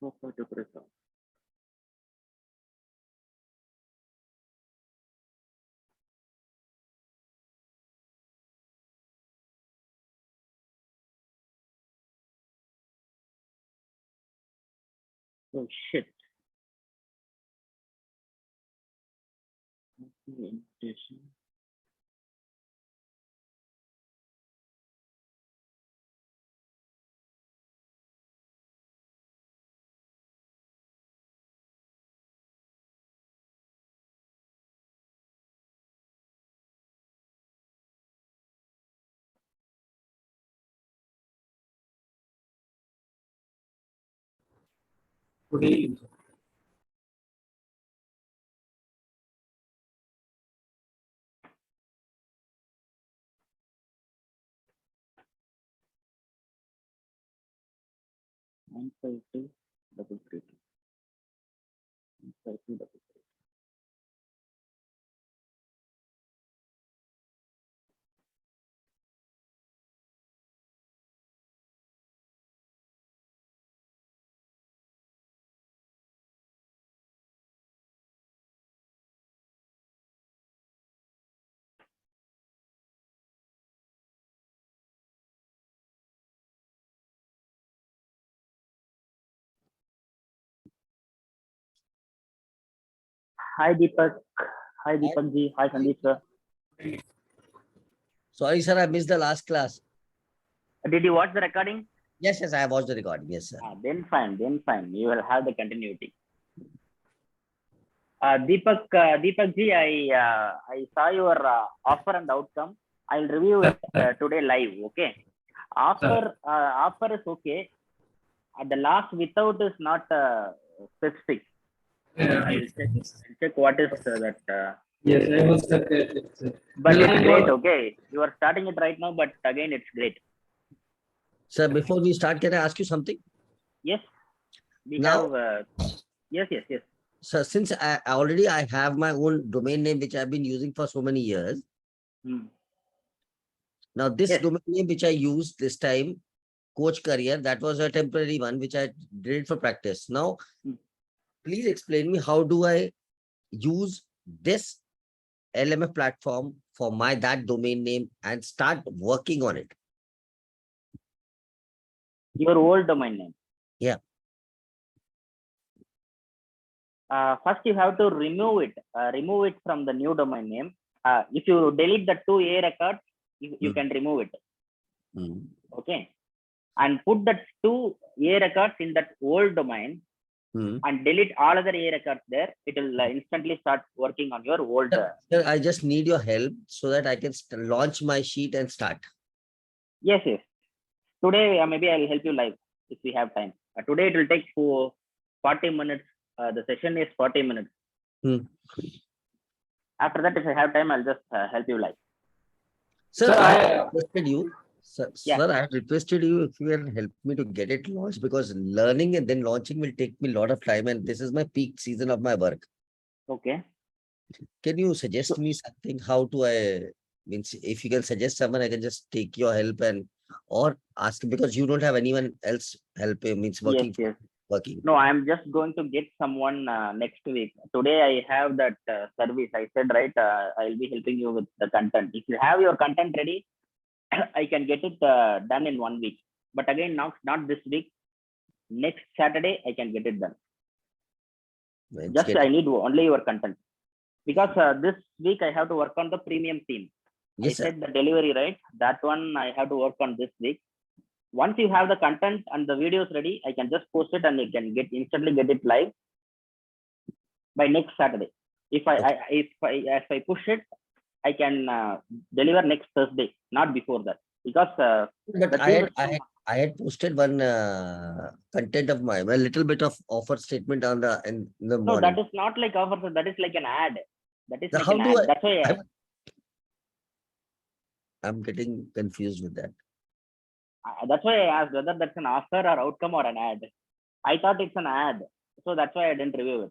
Oh shit. Invitation. Good evening. Nine five two double three two. 95233. Hi Deepak. Hi Deepak ji. Hi Sandeep sir. Sorry, sir, I missed the last class. Did you watch the recording? Yes, yes, I have watched the recording. Yes, sir. Then fine. Then fine. You will have the continuity. Deepak ji, I saw your offer and outcome. I'll review it today live. Okay. Offer is okay. The last without is not specific. I'll check what is that. Yes, I was stuck at it, sir. But it's great. Okay. You are starting it right now, but again, it's great. Sir, before we start, can I ask you something? Yes. We Now- have. Yes. Sir, since I already have my own domain name, which I've been using for so many years. Now, this Yes. domain name which I used this time, Coach Career, that was a temporary one, which I did it for practice. Now, please explain me, how do I use this LMF platform for that domain name and start working on it? Your old domain name. Yeah. First, you have to remove it. Remove it from the new domain name. If you delete the 2 A records, you can remove it. Okay. And put that 2 A records in that old domain and delete all other A records there. It will instantly start working on your old. Sir, I just need your help so that I can launch my sheet and start. Yes. Today, maybe I'll help you live if we have time. Today, it will take 40 minutes. The session is 40 minutes. After that, if I have time, I'll just help you live. Sir, I have requested you. Sir, Yeah. I have requested you if you can help me to get it launched, because learning and then launching will take me a lot of time, and this is my peak season of my work. Okay. Can you suggest me something? How do I, means if you can suggest someone, I can just take your help or ask, because you don't have anyone else helping, means working. Yes. Working. No, I'm just going to get someone next week. Today I have that service. I said, right, I'll be helping you with the content. If you have your content ready, I can get it done in 1 week. But again, not this week. Next Saturday, I can get it done. I need only your content. Because this week I have to work on the premium theme. Yes, I said the delivery, right? That one I have to work on this week. Once you have the content and the videos ready, I can just post it and you can instantly get it live by next Saturday. If I push it, I can deliver next Thursday, not before that. Because but I had posted one content of mine, a little bit of offer statement on in the morning. No, that is not like offer. That is like an ad. That is like How an do ad. That's why I'm getting confused with that. That's why I asked whether that's an offer or outcome or an ad. I thought it's an ad, so that's why I didn't review it.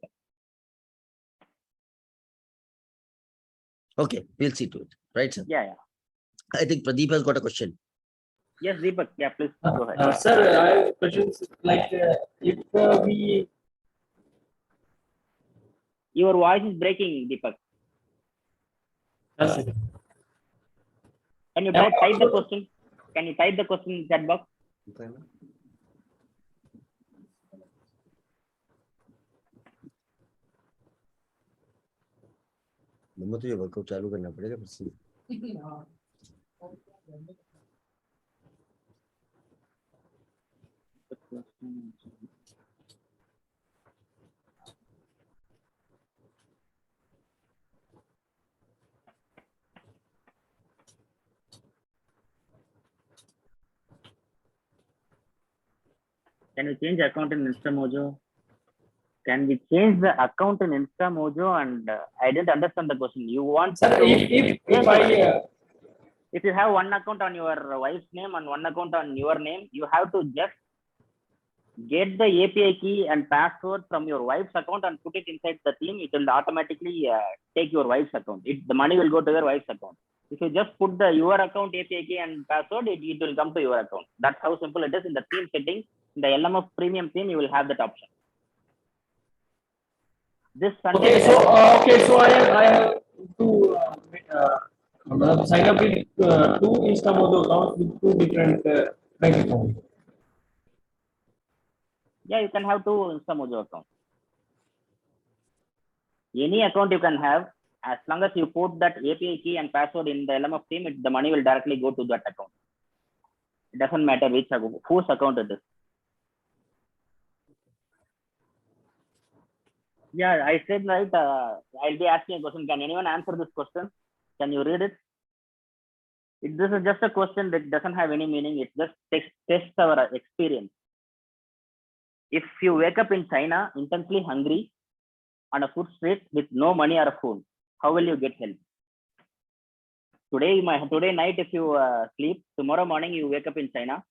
Okay, we'll see to it. Right, sir? Yeah. I think Pradeep has got a question. Yes, Deepak. Yeah, please go ahead. Sir, I have questions like if we. Your voice is breaking, Deepak. Sir. Can you type the question? Can you type the question in chat box? मम्मा तुझे workout चालू करना पड़ेगा फिर से Can you change account in InstaMojo? Can we change the account in InstaMojo? And I didn't understand the question. You want Sir, to, if you have one account on your wife's name and one account on your name, you have to just get the API key and password from your wife's account and put it inside the theme. It will automatically take your wife's account. The money will go to your wife's account. If you just put your account API key and password, it will come to your account. That's how simple it is. In the theme settings, in the LMF premium theme, you will have that option. This okay, so I have to sign up with two InstaMojo accounts with two different bank accounts. Yeah, you can have two InstaMojo accounts. Any account you can have, as long as you put that API key and password in the LMF theme, the money will directly go to that account. It doesn't matter which whose account it is. Yeah, I said right. I'll be asking a question. Can anyone answer this question? Can you read it? This is just a question that doesn't have any meaning. It just tests our experience. If you wake up in China, intensely hungry, on a food street with no money or food, how will you get help? Today night, if you sleep, tomorrow morning you wake up in China,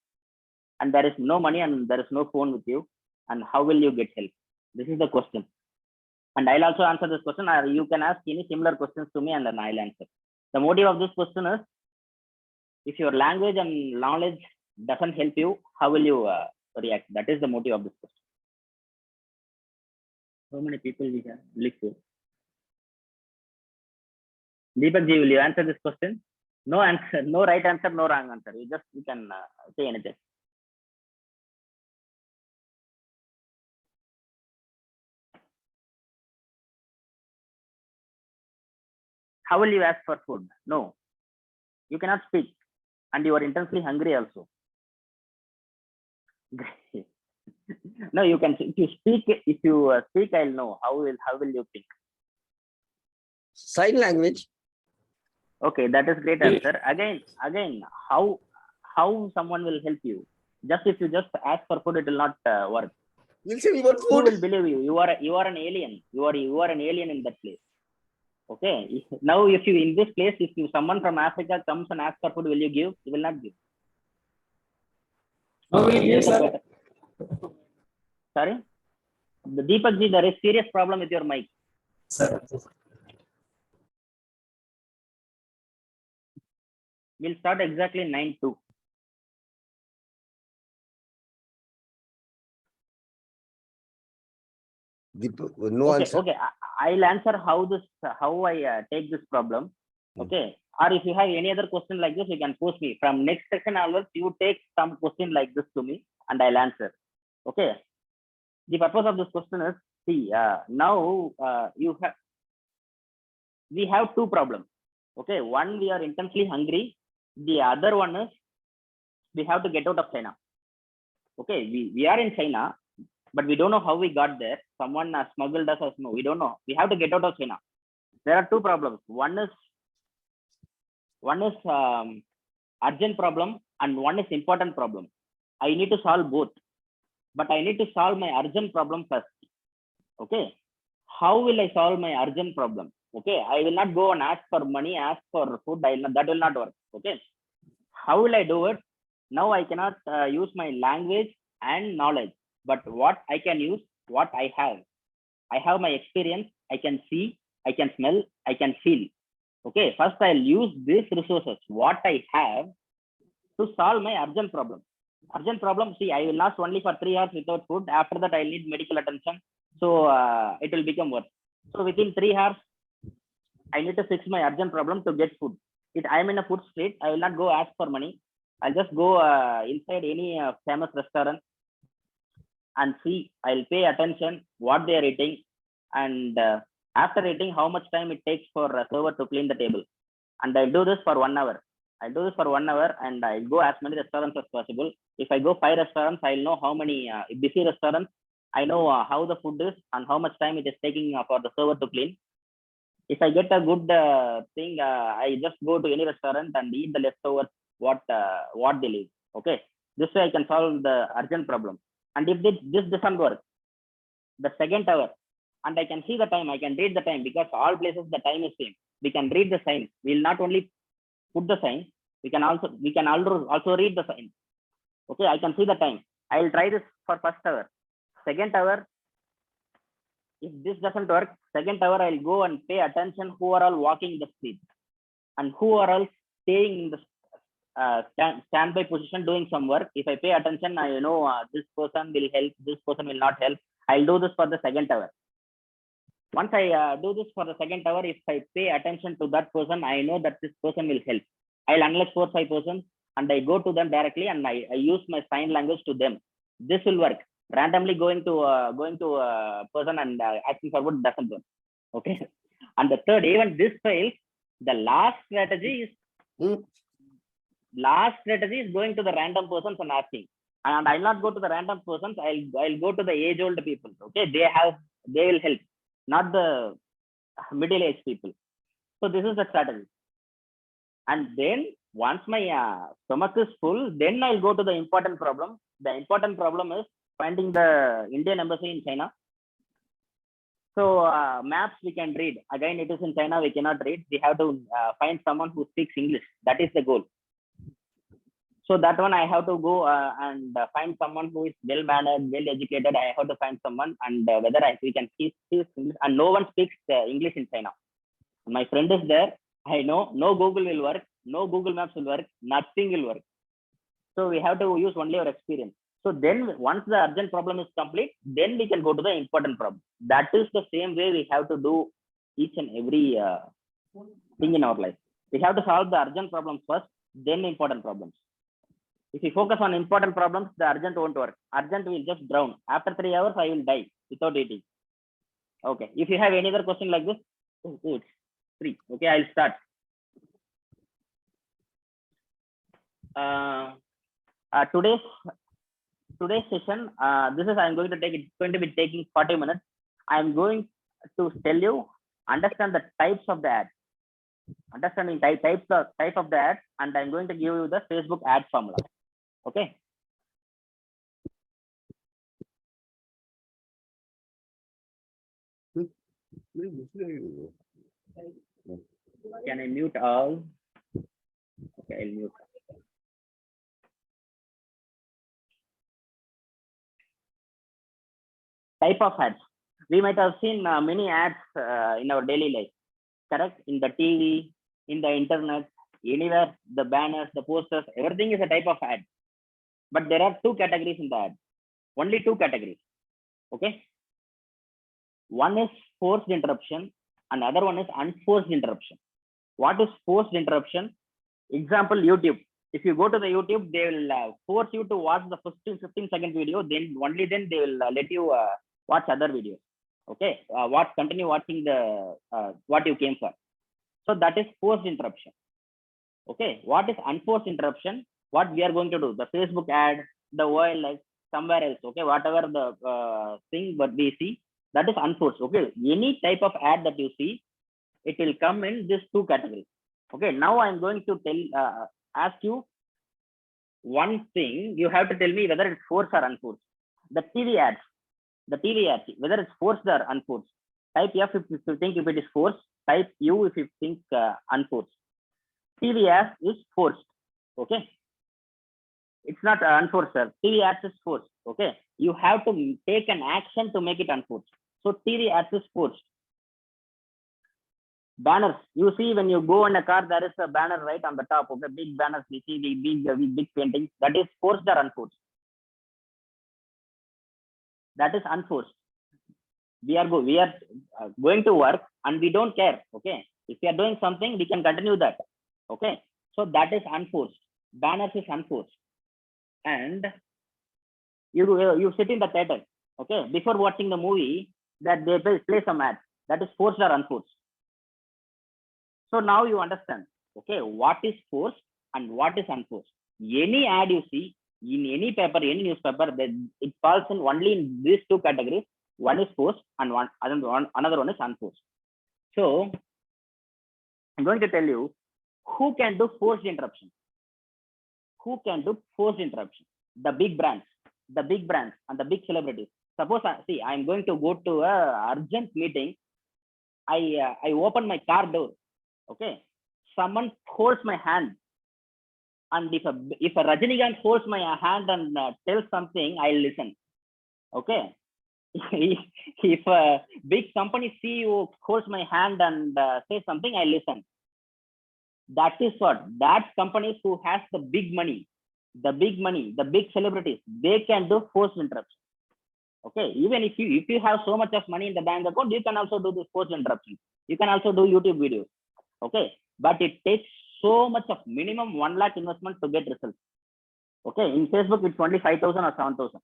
and there is no money and there is no phone with you, and how will you get help? This is the question. And I'll also answer this question. You can ask any similar questions to me and then I'll answer. The motive of this question is, if your language and knowledge doesn't help you, how will you react? That is the motive of this question. How many people we have? Deepak ji, will you answer this question? No answer, no right answer, no wrong answer. You can say anything. How will you ask for food? No, you cannot speak, and you are intensely hungry also. No, you can. If you speak, I'll know. How will you think? Sign language. Okay, that is great answer. Again, how someone will help you? If you just ask for food, it will not work. We'll say we want food. Who will believe you? You are an alien. You are an alien in that place. Okay. Now, if you in this place, if someone from Africa comes and asks for food, will you give? You will not give. No, yes, sir. Sorry, the Deepak ji, there is serious problem with your mic. Sir. We'll start exactly 9:02. No answer. Okay. I'll answer how I take this problem. Okay. Or if you have any other question like this, you can post me. From next section onwards, you take some question like this to me and I'll answer. Okay. The purpose of this question is, see, now we have two problems. Okay. One, we are intensely hungry. The other one is we have to get out of China. Okay. We are in China, but we don't know how we got there. Someone smuggled us. No, we don't know. We have to get out of China. There are two problems. One is urgent problem and one is important problem. I need to solve both, but I need to solve my urgent problem first. Okay. How will I solve my urgent problem? Okay. I will not go and ask for money, ask for food. That will not work. Okay. How will I do it? Now I cannot use my language and knowledge, but what I can use, what I have. I have my experience. I can see, I can smell, I can feel. Okay, first I'll use these resources, what I have, to solve my urgent problem. Urgent problem, see, I will last only for 3 hours without food. After that, I'll need medical attention. So it will become worse. So within 3 hours, I need to fix my urgent problem to get food. If I'm in a food street, I will not go ask for money. I'll just go inside any famous restaurant and see. I'll pay attention what they are eating, and after eating, how much time it takes for a server to clean the table. And I'll do this for 1 hour. I'll do this for 1 hour, and I'll go as many restaurants as possible. If I go 5 restaurants, I'll know how many busy restaurants. I know how the food is and how much time it is taking for the server to clean. If I get a good thing, I just go to any restaurant and eat the leftovers what they leave. Okay, this way I can solve the urgent problem. And if this doesn't work, the second hour, and I can see the time, I can read the time, because all places the time is same. We can read the sign. We'll not only put the sign, we can also read the sign. Okay, I can see the time. I will try this for first hour. Second hour, if this doesn't work, second hour I'll go and pay attention who are all walking the street and who are all staying in the standby position doing some work. If I pay attention, I know this person will help, this person will not help. I'll do this for the second hour. Once I do this for the second hour, if I pay attention to that person, I know that this person will help. I'll unlock 4 or 5 persons and I go to them directly, and I use my sign language to them. This will work. Randomly going to a person and asking for wood doesn't work. Okay. And the third, even this fails, the last strategy is going to the random persons and asking. And I'll not go to the random persons. I'll go to the age-old people. Okay, they will help, not the middle-aged people. So this is the strategy. And then once my stomach is full, then I'll go to the important problem. The important problem is finding the Indian embassy in China. So maps we can read. Again, it is in China, we cannot read. We have to find someone who speaks English. That is the goal. So that one I have to go and find someone who is well-mannered, well-educated. I have to find someone, and whether we can speak English. And no one speaks English in China. My friend is there. I know no Google will work, no Google Maps will work, nothing will work. So we have to use only our experience. So then once the urgent problem is complete, then we can go to the important problem. That is the same way we have to do each and every thing in our life. We have to solve the urgent problems first, then the important problems. If we focus on important problems, the urgent won't work. Urgent will just drown. After 3 hours, I will die without eating. Okay. If you have any other question like this, it's 3. Okay, I'll start. Today's session, I'm going to take, it's going to be taking 40 minutes. I'm going to tell you, understand the types of the ad. Understanding type of the ad, and I'm going to give you the Facebook ad formula. Okay. Can I mute all? Okay, I'll mute. Type of ads. We might have seen many ads in our daily life. Correct? In the TV, in the internet, anywhere, the banners, the posters, everything is a type of ad. But there are 2 categories in the ad. Only 2 categories. Okay. One is forced interruption, and other one is unforced interruption. What is forced interruption? Example, YouTube. If you go to the YouTube, they will force you to watch the 15-second video. Then only then they will let you watch other videos. Okay, continue watching the what you came for. So that is forced interruption. Okay, what is unforced interruption? What we are going to do? The Facebook ad, the OLX, somewhere else. Okay, whatever the thing that we see, that is unforced. Okay, any type of ad that you see, it will come in these 2 categories. Okay, now I'm going to ask you one thing. You have to tell me whether it's forced or unforced. The TV ads, whether it's forced or unforced. Type F if you think if it is forced. Type U if you think unforced. TV ads is forced. Okay, it's not unforced, sir. TV ads is forced. Okay, you have to take an action to make it unforced. So TV ads is forced. Banners. You see, when you go in a car, there is a banner right on the top. Okay, big banners. We see the big paintings. That is forced or unforced? That is unforced. We are going to work and we don't care. Okay, if we are doing something, we can continue that. Okay, so that is unforced. Banners is unforced, and you sit in the theater. Okay, before watching the movie, that they play some ads. That is forced or unforced. So now you understand. Okay, what is forced and what is unforced. Any ad you see in any paper, any newspaper, it falls in only in these two categories. One is forced and another one is unforced. So I'm going to tell you who can do forced interruption. Who can do forced interruption? The big brands and the big celebrities. Suppose I'm going to go to a urgent meeting. I open my car door. Okay, someone holds my hand, and if a Rajinikanth holds my hand and tells something, I'll listen. Okay, if a big company CEO holds my hand and says something, I listen. That is what that companies who has the big money, the big celebrities, they can do forced interruption. Okay, even if you have so much of money in the bank account, you can also do this forced interruption. You can also do YouTube videos. Okay, but it takes so much of minimum 1 lakh investment to get results. Okay, in Facebook it's only 5,000 or 7,000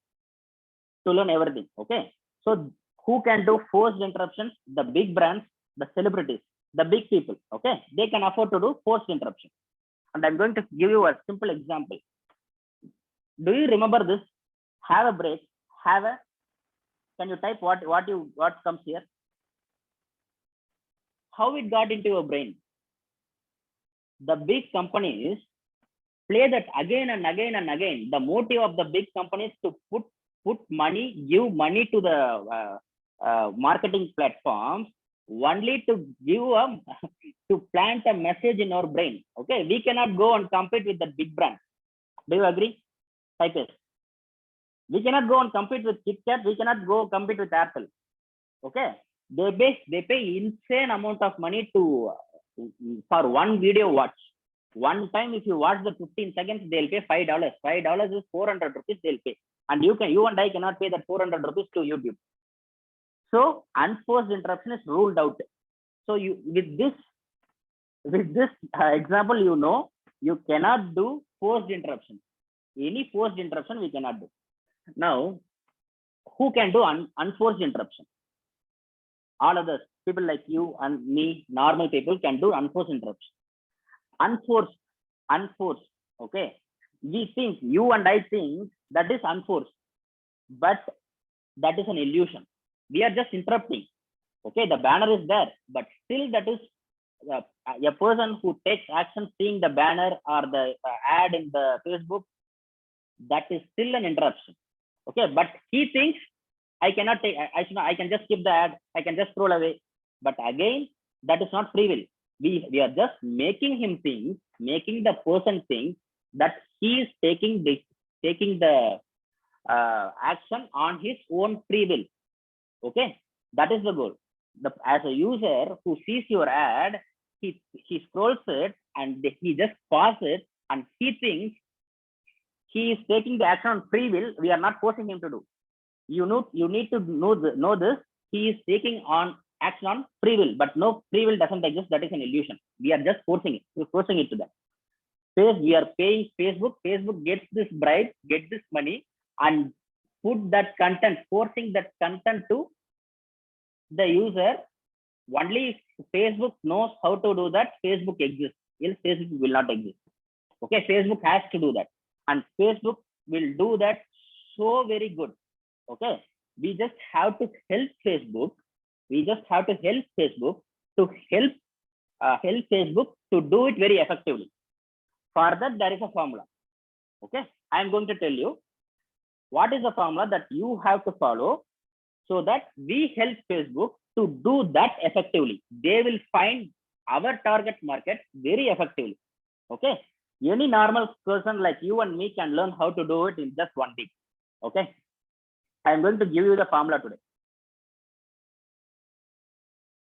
to learn everything. Okay, so who can do forced interruptions? The big brands, the celebrities, the big people. Okay, they can afford to do forced interruption. And I'm going to give you a simple example. Do you remember this? Have a break. Can you type what comes here? How it got into your brain? The big companies play that again and again and again. The motive of the big companies to put money, give money to the marketing platforms, only to give to plant a message in our brain. Okay, we cannot go and compete with the big brand. Do you agree? Type it. We cannot go and compete with KitKat. We cannot go compete with Apple. Okay, they pay insane amount of money for one video watch. One time, if you watch the 15 seconds, they'll pay $5. $5 is 400 rupees. They'll pay, and you and I cannot pay that 400 rupees to YouTube. So unforced interruption is ruled out. So with this example, you cannot do forced interruption. Any forced interruption we cannot do. Now, who can do unforced interruption? All others, people like you and me, normal people can do unforced interruption. Unforced. Okay, we think, you and I think that is unforced, but that is an illusion. We are just interrupting. Okay, the banner is there, but still that is a person who takes action seeing the banner or the ad in the Facebook. That is still an interruption. Okay, but he thinks I cannot take. I can just skip the ad. I can just scroll away. But again, that is not free will. We are just making him think, making the person think that he is taking the action on his own free will. Okay, that is the goal. As a user who sees your ad, he scrolls it and he just pauses it, and he thinks he is taking the action on free will. We are not forcing him to do. You need to know this. He is taking on action on free will, but no, free will doesn't exist. That is an illusion. We are just forcing it. We're forcing it to them. We are paying Facebook. Facebook gets this bribe, gets this money, and put that content, forcing that content to the user. Only if Facebook knows how to do that, Facebook exists. Else Facebook will not exist. Okay, Facebook has to do that, and Facebook will do that so very good. Okay, we just have to help Facebook. We just have to help Facebook to help Facebook to do it very effectively. For that, there is a formula. Okay, I am going to tell you what is the formula that you have to follow so that we help Facebook to do that effectively. They will find our target market very effectively. Okay, any normal person like you and me can learn how to do it in just 1 week. Okay, I am going to give you the formula today.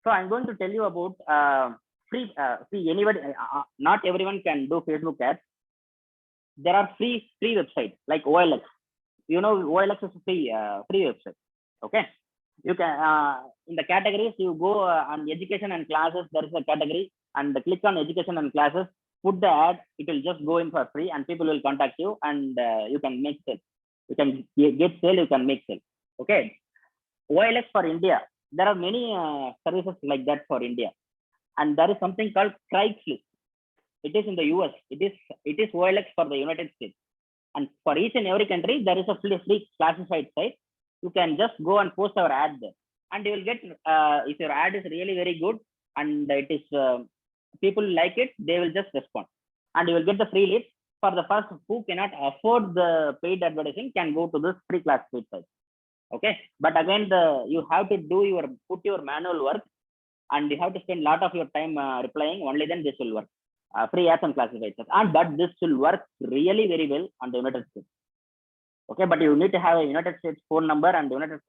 So I'm going to tell you about free. See, anybody, not everyone can do Facebook ads. There are free websites like OLX. You know, OLX is a free website. Okay, you can in the categories you go on education and classes. There is a category, and click on education and classes. Put the ad. It will just go in for free, and people will contact you, and you can make sale. You can get sale. You can make sale. Okay. OLX for India. There are many services like that for India, and there is something called Craigslist. It is in the US. It is OLX for the United States, and for each and every country there is a free classified site. You can just go and post our ad there, and you will get if your ad is really very good and it is people like it, they will just respond, and you will get the free leads. For the first who cannot afford the paid advertising can go to this free classified site. Okay, but again you have to put your manual work, and you have to spend a lot of your time replying. Only then this will work. Free ads and classified sites, and but this will work really very well on the United States. Okay, but you need to have a United States phone number and United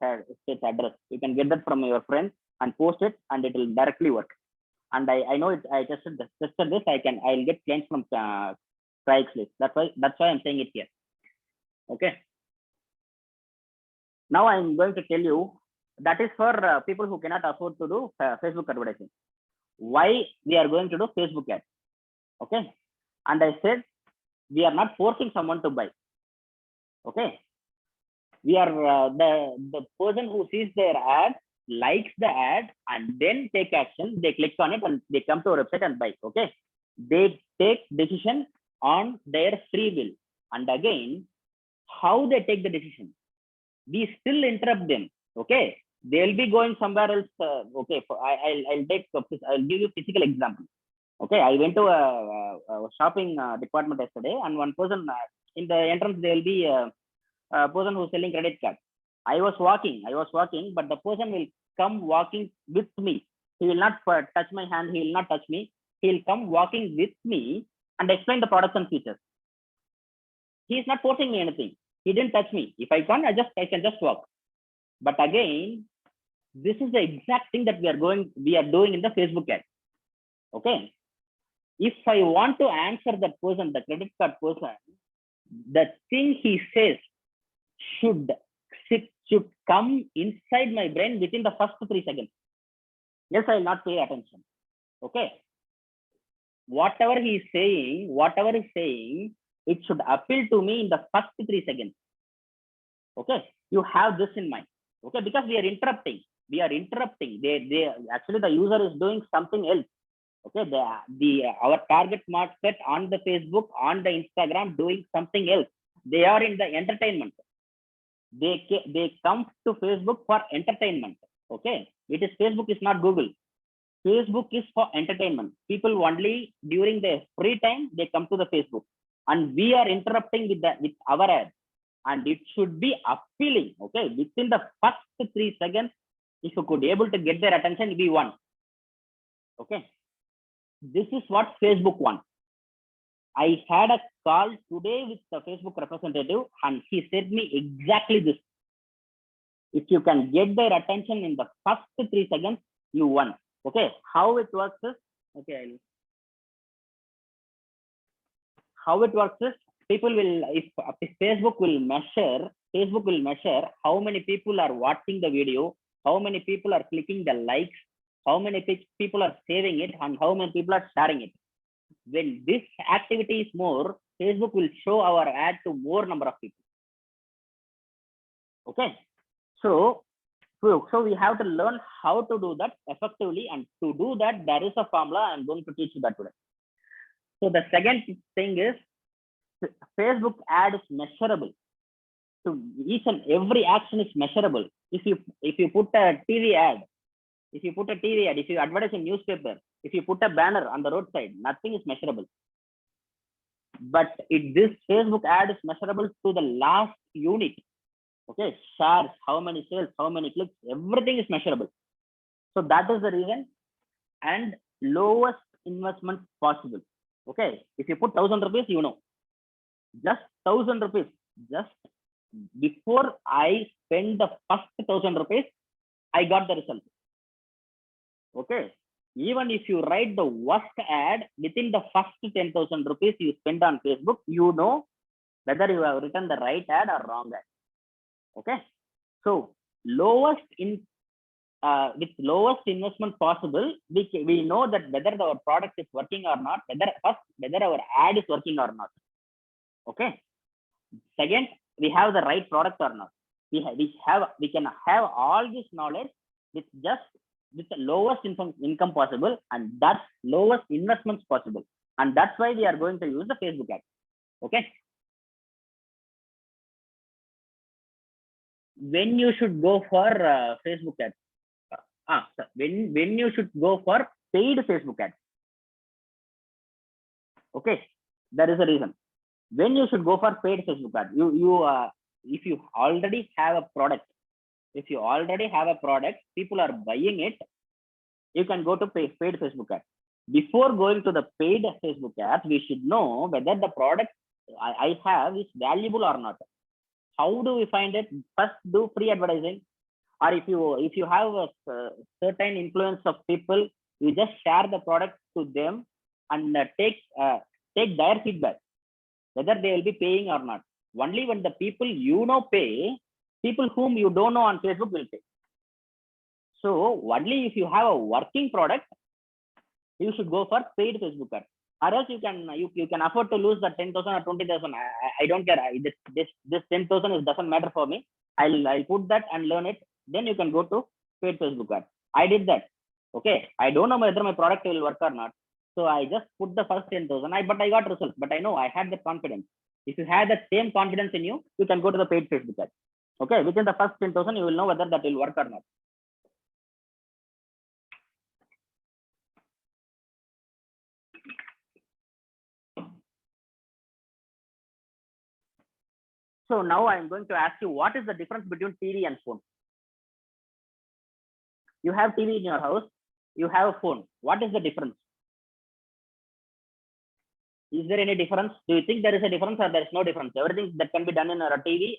States address. You can get that from your friend and post it, and it will directly work. And I know it. I tested this. I'll get clients from Craigslist. That's why I'm saying it here. Okay. Now I'm going to tell you that is for people who cannot afford to do Facebook advertising. Why we are going to do Facebook ads? Okay, and I said we are not forcing someone to buy. Okay, we are the person who sees their ad, likes the ad, and then take action. They click on it and they come to our website and buy. Okay, they take decision on their free will, and again, how they take the decision, we still interrupt them. Okay, they'll be going somewhere else. Okay, I'll give you a physical example. Okay, I went to a shopping department yesterday, and one person in the entrance there will be a person who's selling credit card. I was walking, but the person will come walking with me. He will not touch my hand. He will not touch me. He will come walking with me and explain the products and features. He is not forcing me anything. He didn't touch me. If I can, I can just walk. But again, this is the exact thing that we are doing in the Facebook ad. Okay. If I want to answer that person, the credit card person, the thing he says should come inside my brain within the first 3 seconds. Yes, I will not pay attention. Okay. Whatever he is saying, it should appeal to me in the first 3 seconds. Okay. You have this in mind. Okay, because we are interrupting. They actually the user is doing something else. Okay, our target market on the Facebook, on the Instagram, doing something else. They are in the entertainment. They come to Facebook for entertainment. Okay, Facebook is not Google. Facebook is for entertainment. People only during their free time they come to the Facebook, and we are interrupting with our ad, and it should be appealing. Okay, within the first 3 seconds, if you could able to get their attention, we won. Okay. This is what Facebook wants. I had a call today with the Facebook representative, and he said me exactly this. If you can get their attention in the first 3 seconds, you won. Okay, how it works is, people will, if Facebook will measure how many people are watching the video, how many people are clicking the likes, how many people are saving it, and how many people are sharing it. When this activity is more, Facebook will show our ad to more number of people. Okay, so we have to learn how to do that effectively, and to do that there is a formula. I'm going to teach you that today. So the second thing is, Facebook ad is measurable. So each and every action is measurable. If you put a TV ad, if you advertise a newspaper, if you put a banner on the roadside, nothing is measurable. But this Facebook ad is measurable to the last unit. Okay, shares, how many sales, how many clicks, everything is measurable. So that is the reason, and lowest investment possible. Okay, if you put 1,000 rupees, you know, just 1,000 rupees, just before I spend the first 1,000 rupees, I got the result. Okay. Even if you write the worst ad within the first 10,000 rupees you spend on Facebook, you know whether you have written the right ad or wrong ad. Okay. So lowest in with lowest investment possible, we know that whether our product is working or not, whether our ad is working or not. Okay. Second, we have the right product or not. We can have all this knowledge with the lowest income possible, and that's lowest investments possible. And that's why we are going to use the Facebook ad. Okay. When you should go for Facebook ads? When you should go for paid Facebook ads? Okay, there is a reason. When you should go for paid Facebook ad, if you already have a product, people are buying it, you can go to paid Facebook ad. Before going to the paid Facebook ads, we should know whether the product I have is valuable or not. How do we find it? First, do free advertising, or if you have a certain influence of people, you just share the product to them and take their feedback, whether they will be paying or not. Only when the people pay, people whom you don't know on Facebook will pay. So only if you have a working product, you should go for paid Facebook ad. Or else you can afford to lose the 10,000 or 20,000. I don't care. This 10,000 doesn't matter for me. I'll put that and learn it. Then you can go to paid Facebook ad. I did that. Okay. I don't know whether my product will work or not. So I just put the first 10,000. But I got results. But I know I had the confidence. If you have that same confidence in you, you can go to the paid Facebook ad. Okay. Within the first 10,000, you will know whether that will work or not. So now I'm going to ask you, what is the difference between TV and phone? You have TV in your house, you have a phone. What is the difference? Is there any difference? Do you think there is a difference or there is no difference? Everything that can be done in a TV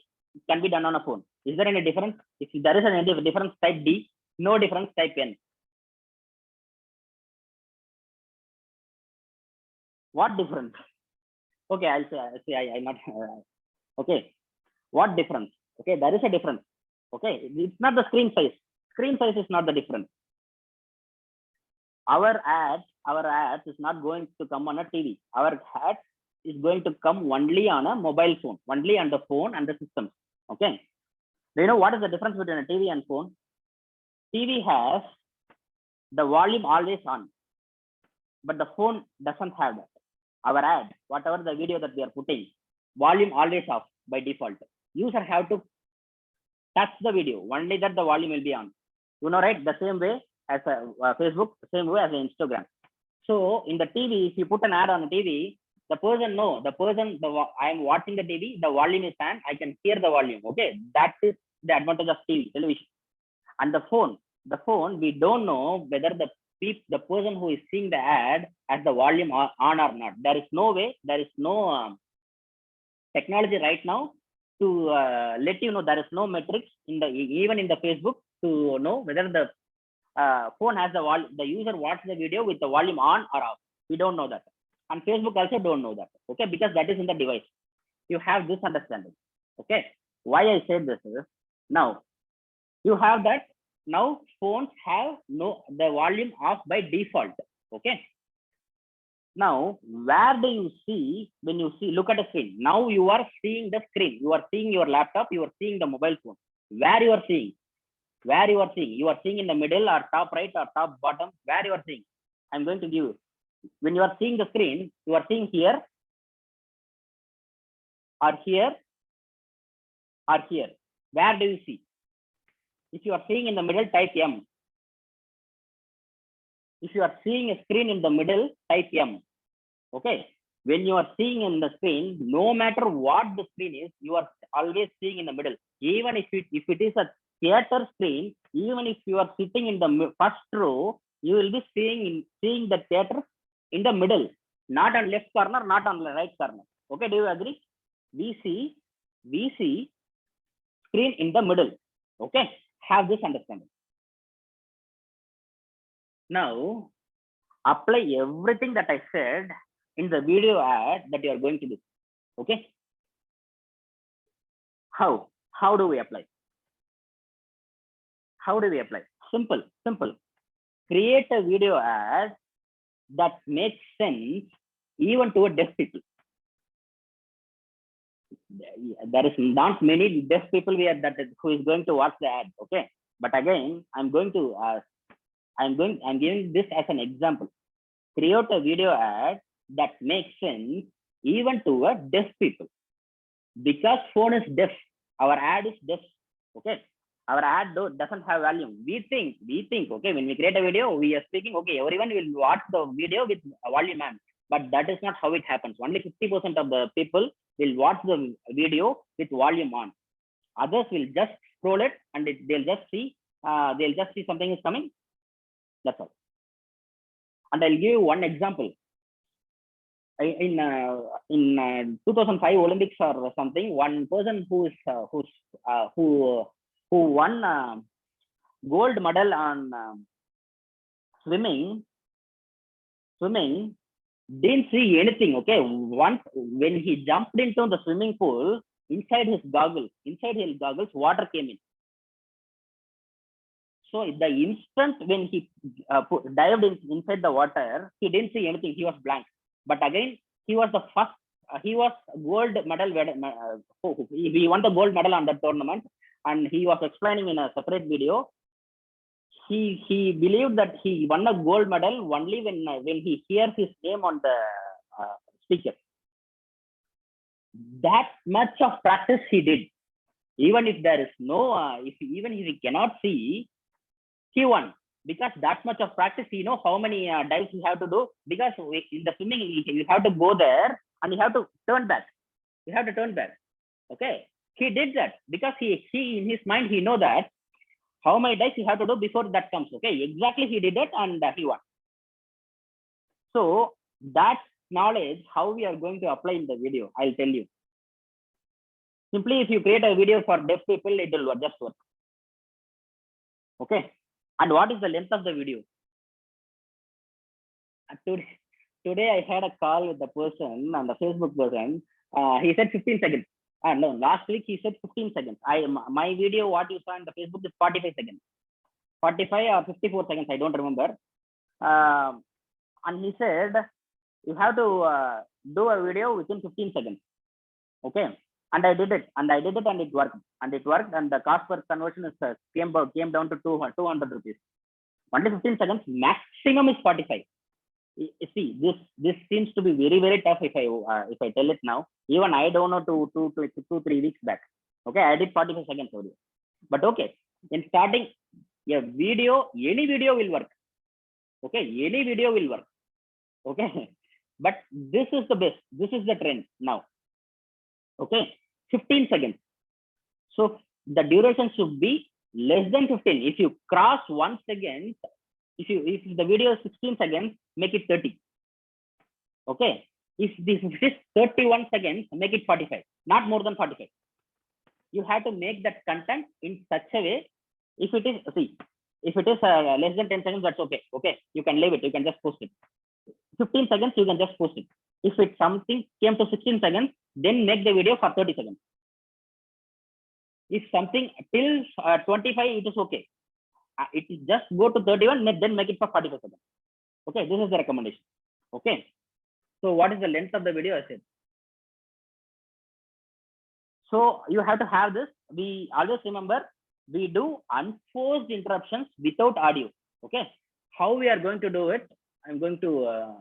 can be done on a phone. Is there any difference? If there is any difference, type D. No difference, type N. What difference? Okay, I'll say I'm not. Okay. What difference? Okay, there is a difference. Okay, it's not the screen size. Screen size is not the difference. Our ads is not going to come on a TV. Our ads is going to come only on a mobile phone, only on the phone and the system. Okay. Do you know what is the difference between a TV and phone? TV has the volume always on, but the phone doesn't have that. Our ad, whatever the video that we are putting, volume always off by default. User have to touch the video, only that the volume will be on. You know, right? The same way as Facebook, same way as Instagram. So in the TV, if you put an ad on the TV, the person I am watching the TV, the volume is on, I can hear the volume. Okay, that is the advantage of television. And the phone, we don't know whether the person who is seeing the ad has the volume on or not. There is no way, there is no technology right now to let you know. There is no metrics even in the Facebook to know whether the phone has the user watch the video with the volume on or off. We don't know that, and Facebook also don't know that. Okay, because that is in the device. You have this understanding. Okay, why I said this is, now you have that. Now phones have the volume off by default. Okay. Now, where do you see when you look at a screen? Now you are seeing the screen. You are seeing your laptop. You are seeing the mobile phone. Where you are seeing? You are seeing in the middle or top right or top bottom. Where you are seeing? I'm going to give you. When you are seeing the screen, you are seeing here or here or here. Where do you see? If you are seeing in the middle, type M. If you are seeing a screen in the middle, type M. Okay. When you are seeing in the screen, no matter what the screen is, you are always seeing in the middle. Even if it is a theater screen, even if you are sitting in the first row, you will be seeing the theater in the middle, not on left corner, not on the right corner. Okay, do you agree? We see screen in the middle. Okay, have this understanding. Now apply everything that I said in the video ad that you are going to do. Okay. How do we apply? How do we apply? Simple. Create a video ad that makes sense even to a deaf people. There is not many deaf people who is going to watch the ad. Okay. But again, I'm giving this as an example. Create a video ad that makes sense even to a deaf people. Because phone is deaf, our ad is deaf. Okay. Our ad doesn't have volume. We think, okay, when we create a video, we are speaking, okay, everyone will watch the video with volume on. But that is not how it happens. Only 50% of the people will watch the video with volume on. Others will just scroll it and they'll just see something is coming. That's all. And I'll give you one example. In 2005 Olympics or something, one person who won gold medal on swimming didn't see anything. Okay, once when he jumped into the swimming pool, inside his goggles, water came in. So the instant when he dived inside the water, he didn't see anything. He was blank. But again, he was the first. He was gold medal. He won the gold medal on that tournament, and he was explaining in a separate video. He believed that he won a gold medal only when he hears his name on the speaker. That much of practice he did. Even if there is no, even if he cannot see, he won. Because that much of practice, he knows how many dives you have to do. Because in the swimming, you have to go there and you have to turn back. Okay, he did that because he in his mind he know that how many dives you have to do before that comes. Okay, exactly, he did it and he won. So that knowledge, how we are going to apply in the video, I'll tell you. Simply, if you create a video for deaf people, it will just work. Okay. And what is the length of the video? Today I had a call with the person on the Facebook person. He said 15 seconds. No, last week he said 15 seconds. My video, what you saw in the Facebook is 45 seconds. 45 or 54 seconds, I don't remember. And he said, you have to do a video within 15 seconds. Okay. And I did it and it worked. And the cost per conversion is came down to 200 rupees. Only 15 seconds, maximum is 45. You see, this seems to be very, very tough if I tell it now. Even I don't know 2-3 weeks back. Okay, I did 45 seconds audio. But okay, in starting a video, any video will work. Okay, any video will work. Okay, but this is the best. This is the trend now. Okay, 15 seconds. So the duration should be less than 15. If you cross 1 second, if the video is 16 seconds, make it 30. Okay, if this is 31 seconds, make it 45. Not more than 45. You have to make that content in such a way. If it is less than 10 seconds, that's okay. Okay, you can leave it. You can just post it. 15 seconds, you can just post it. If it's something came to 16 seconds, then make the video for 30 seconds. If something till 25, it is okay. It is just go to 31, then make it for 45 seconds. Okay, this is the recommendation. Okay. So what is the length of the video? I said. So you have to have this. We always remember, we do unforced interruptions without audio. Okay. How we are going to do it? I'm going to,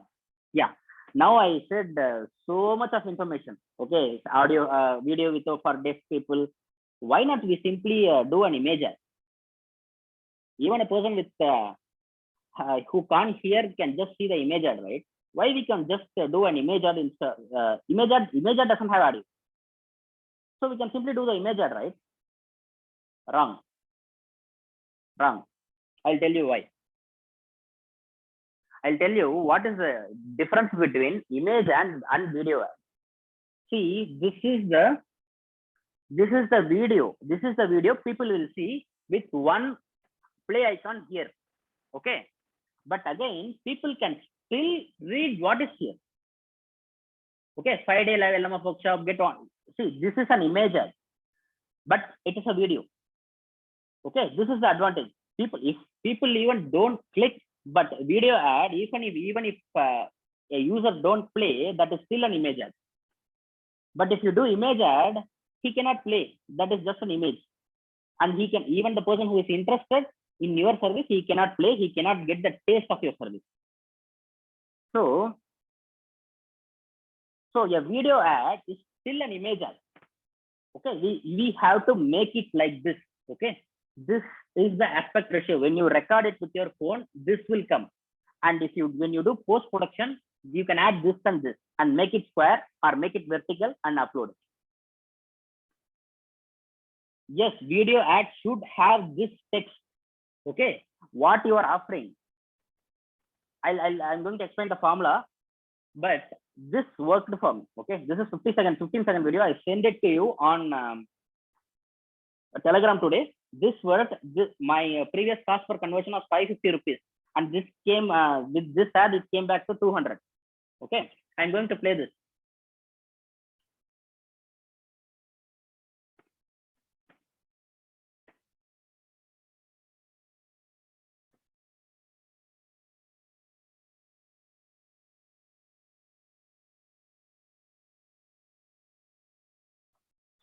Now I said so much of information. Okay. Audio, video without for deaf people. Why not we simply do an imager? Even a person with who can't hear can just see the imager, right? Why we can just do an imager instead? Imager doesn't have audio, so we can simply do the imager, right? Wrong. I'll tell you why. I'll tell you what is the difference between image and video. See, this is the video. This is the video people will see with one play icon here. Okay. But again, people can still read what is here. Okay, 5-day live LMF workshop, get on. See, this is an image ad, but it is a video. Okay, this is the advantage. If people even don't click, but video ad, even if a user don't play, that is still an image ad. But if you do image ad, he cannot play. That is just an image, and he can, even the person who is interested in your service, he cannot play. He cannot get the taste of your service. So a video ad is still an image ad. Okay, we have to make it like this. Okay, this is the aspect ratio. When you record it with your phone, this will come. And when you do post production, you can add this and this and make it square or make it vertical and upload it. Yes, video ad should have this text. Okay, what you are offering. I'm going to explain the formula, but this worked for me. Okay, this is 15-second video. I send it to you on Telegram today. This worked. My previous cost per conversion was 550 rupees, and this came with this ad, it came back to 200. Okay, I'm going to play this.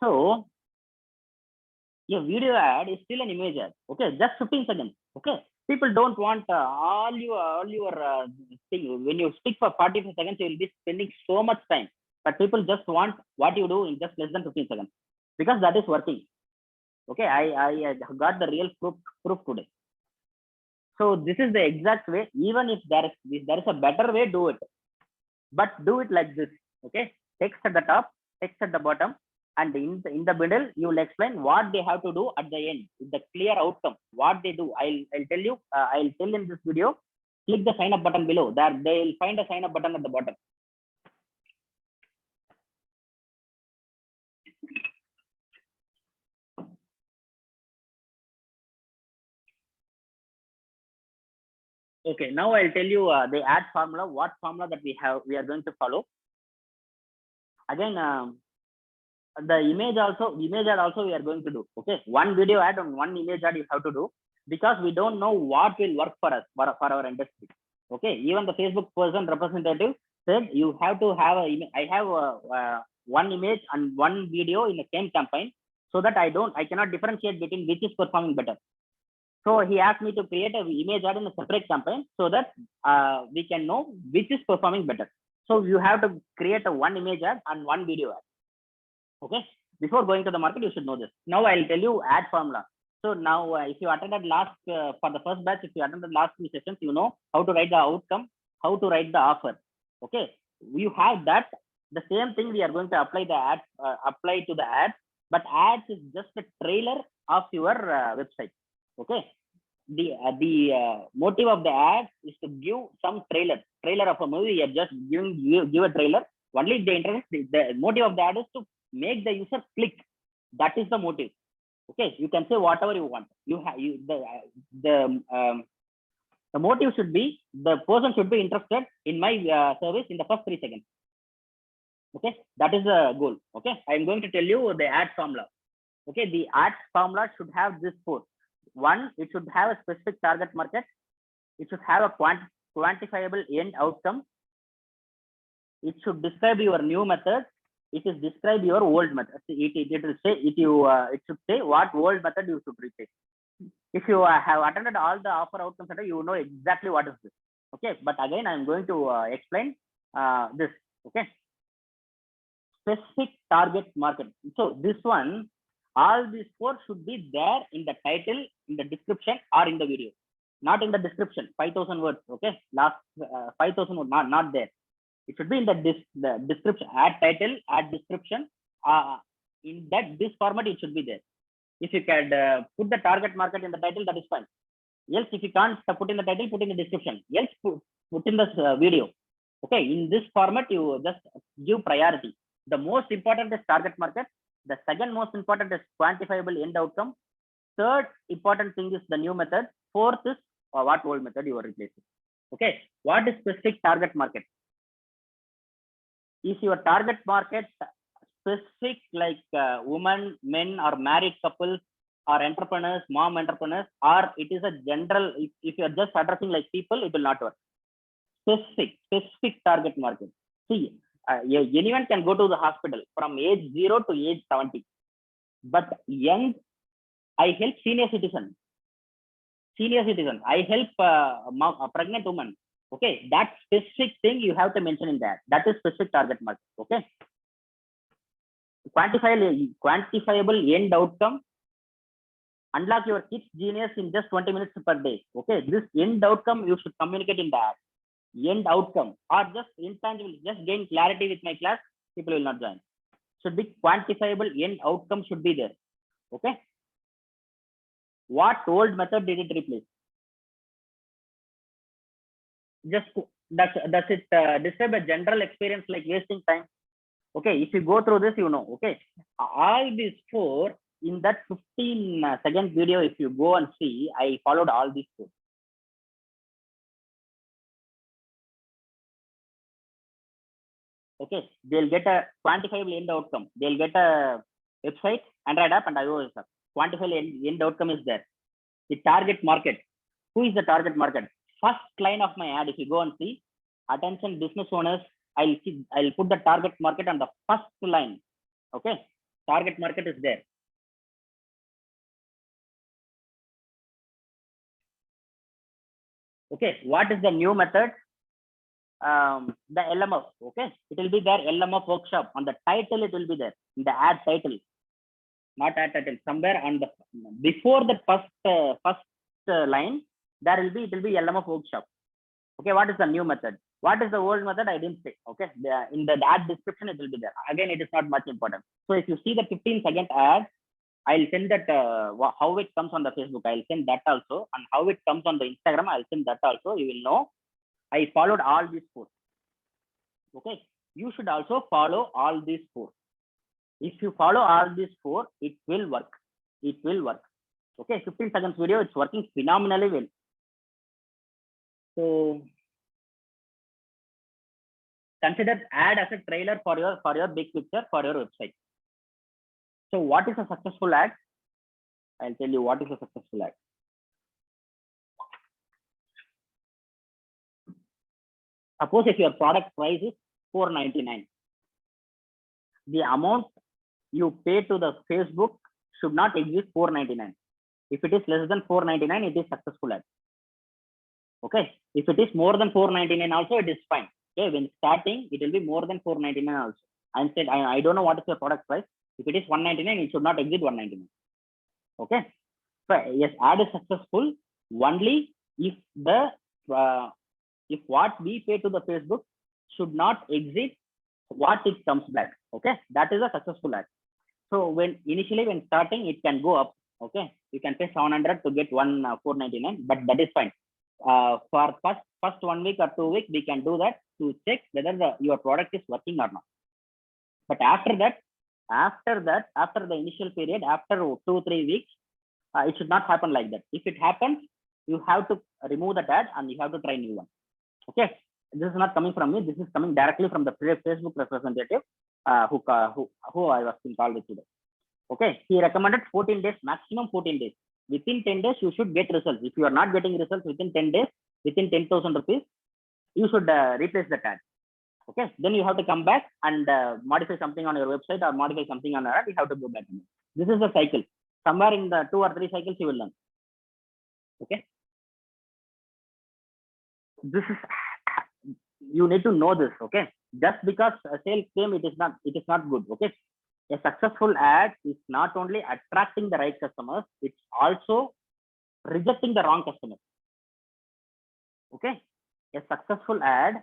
So your video ad is still an image ad. Okay, just 15 seconds. Okay, people don't want all your thing. When you speak for 45 seconds, you will be spending so much time. But people just want what you do in just less than 15 seconds, because that is working. Okay, I got the real proof today. So this is the exact way. Even if there is a better way, do it. But do it like this. Okay, text at the top, text at the bottom, and in the middle, you will explain what they have to do at the end, the clear outcome, what they do. I'll tell you. I'll tell in this video. Click the sign up button below. There they will find a sign up button at the bottom. Okay, now I'll tell you the ad formula, what formula that we are going to follow. Again, the image ad also we are going to do. Okay, one video ad and one image ad you have to do, because we don't know what will work for us, for our industry. Okay, even the Facebook person representative said you have to have I have one image and one video in the same campaign, so that I cannot differentiate between which is performing better. So he asked me to create an image ad in a separate campaign, so that we can know which is performing better. So you have to create a one image ad and one video ad. Okay, before going to the market, you should know this. Now I'll tell you ad formula. So now if you attended last for the first batch, if you attended last 2 sessions, you know how to write the outcome, how to write the offer. Okay, you have that. The same thing we are going to apply the ad, apply to the ads, but ads is just a trailer of your website. Okay, the motive of the ad is to give some trailer of a movie. You are just give a trailer. Only the motive of the ad is to make the user click. That is the motive. Okay, you can say whatever you want. The motive should be the person should be interested in my service in the first 3 seconds. Okay, that is the goal. Okay, I am going to tell you the ad formula. Okay, the ad formula should have this 4. 1, it should have a specific target market. It should have a quantifiable end outcome. It should describe your new method. It is describe your old method. It will say it should say what old method you should replace. If you have attended all the offer outcomes, you know exactly what is this. Okay, but again, I am going to explain this. Okay, specific target market. So this one, all these 4 should be there in the title, in the description, or in the video. Not in the description, 5,000 words. Okay, last 5,000 words, not there. It should be in the description, ad title, ad description. In this format, it should be there. If you can put the target market in the title, that is fine. Else, if you can't put in the title, put in the description. Else, put in the video. Okay, in this format, you just give priority. The most important is target market. The second most important is quantifiable end outcome. Third important thing is the new method. Fourth is what old method you are replacing. Okay, what is specific target market? Is your target market specific like women, men, or married couples, or entrepreneurs, mom entrepreneurs, or it is a general? If you are just addressing like people, it will not work. Specific target market. See, anyone can go to the hospital from age 0 to age 70, but young, I help senior citizens. I help a pregnant woman. Okay, that specific thing you have to mention in that. That is specific target market. Okay, quantifiable end outcome. Unlock your kids' genius in just 20 minutes per day. Okay, this end outcome you should communicate in that. End outcome, or just intangible, just gain clarity with my class, people will not join. Should be quantifiable end outcome should be there. Okay. What old method did it replace? Just does it describe a general experience like wasting time? Okay, if you go through this, you know. Okay, all these four in that 15-second video, if you go and see, I followed all these four. Okay, they'll get a quantifiable end outcome. They'll get a website, Android app, and iOS app. Quantifiable end outcome is there. The target market. Who is the target market? First line of my ad, if you go and see, attention business owners, I'll put the target market on the first line. Okay, target market is there. Okay, what is the new method? The LMF. Okay, it will be there. LMF workshop on the title. It will be there in the ad title, not ad title. Somewhere on the before the first line, there will be, it will be LMF workshop. Okay, what is the new method? What is the old method? I didn't say. Okay, in the ad description it will be there. Again, it is not much important. So if you see the 15-second ad, I'll send that how it comes on the Facebook. I'll send that also, and how it comes on the Instagram. I'll send that also. You will know. I followed all these four. Okay, you should also follow all these four. If you follow all these four, it will work. It will work. Okay, 15 seconds video. It's working phenomenally well. So consider ad as a trailer for your big picture for your website. So what is a successful ad? I'll tell you what is a successful ad. Suppose if your product price is $4.99, the amount you pay to the Facebook should not exceed $4.99. If it is less than $4.99, it is successful ad. Okay. If it is more than $4.99 also, it is fine. Okay. When starting, it will be more than $4.99 also. I said, I don't know what is your product price. If it is $1.99, it should not exceed $1.99. Okay. So yes, ad is successful only if the if what we pay to the Facebook should not exceed what it comes back. Okay, that is a successful ad. So when starting, it can go up. Okay, you can pay 700 to get one $4.99, but that is fine. For first 1 week or 2 weeks, we can do that to check whether your product is working or not. But after the initial period, after 2-3 weeks, it should not happen like that. If it happens, you have to remove that ad and you have to try new one. Okay, this is not coming from me. This is coming directly from the Facebook representative who I was being called with today. Okay, he recommended 14 days, maximum 14 days. Within 10 days, you should get results. If you are not getting results within 10 days, within 10,000 rupees, you should replace the ad. Okay, then you have to come back and modify something on your website or modify something on your app. You have to go back. This is the cycle. Somewhere in the 2 or 3 cycles, you will learn. Okay. This is, you need to know this. Okay, just because a sales came, it is not good. Okay, a successful ad is not only attracting the right customers, it's also rejecting the wrong customers. Okay, a successful ad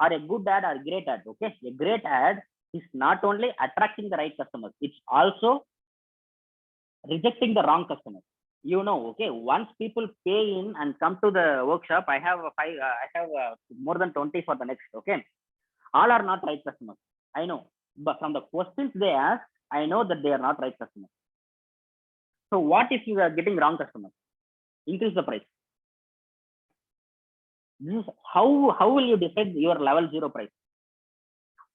or a good ad or a great ad. Okay, a great ad is not only attracting the right customers, it's also rejecting the wrong customers. You know, okay, once people pay in and come to the workshop, I have more than 20 for the next. Okay, all are not right customers. I know, but from the questions they ask, I know that they are not right customers. So what if you are getting wrong customers? Increase the price. This is how will you decide your level 0 price?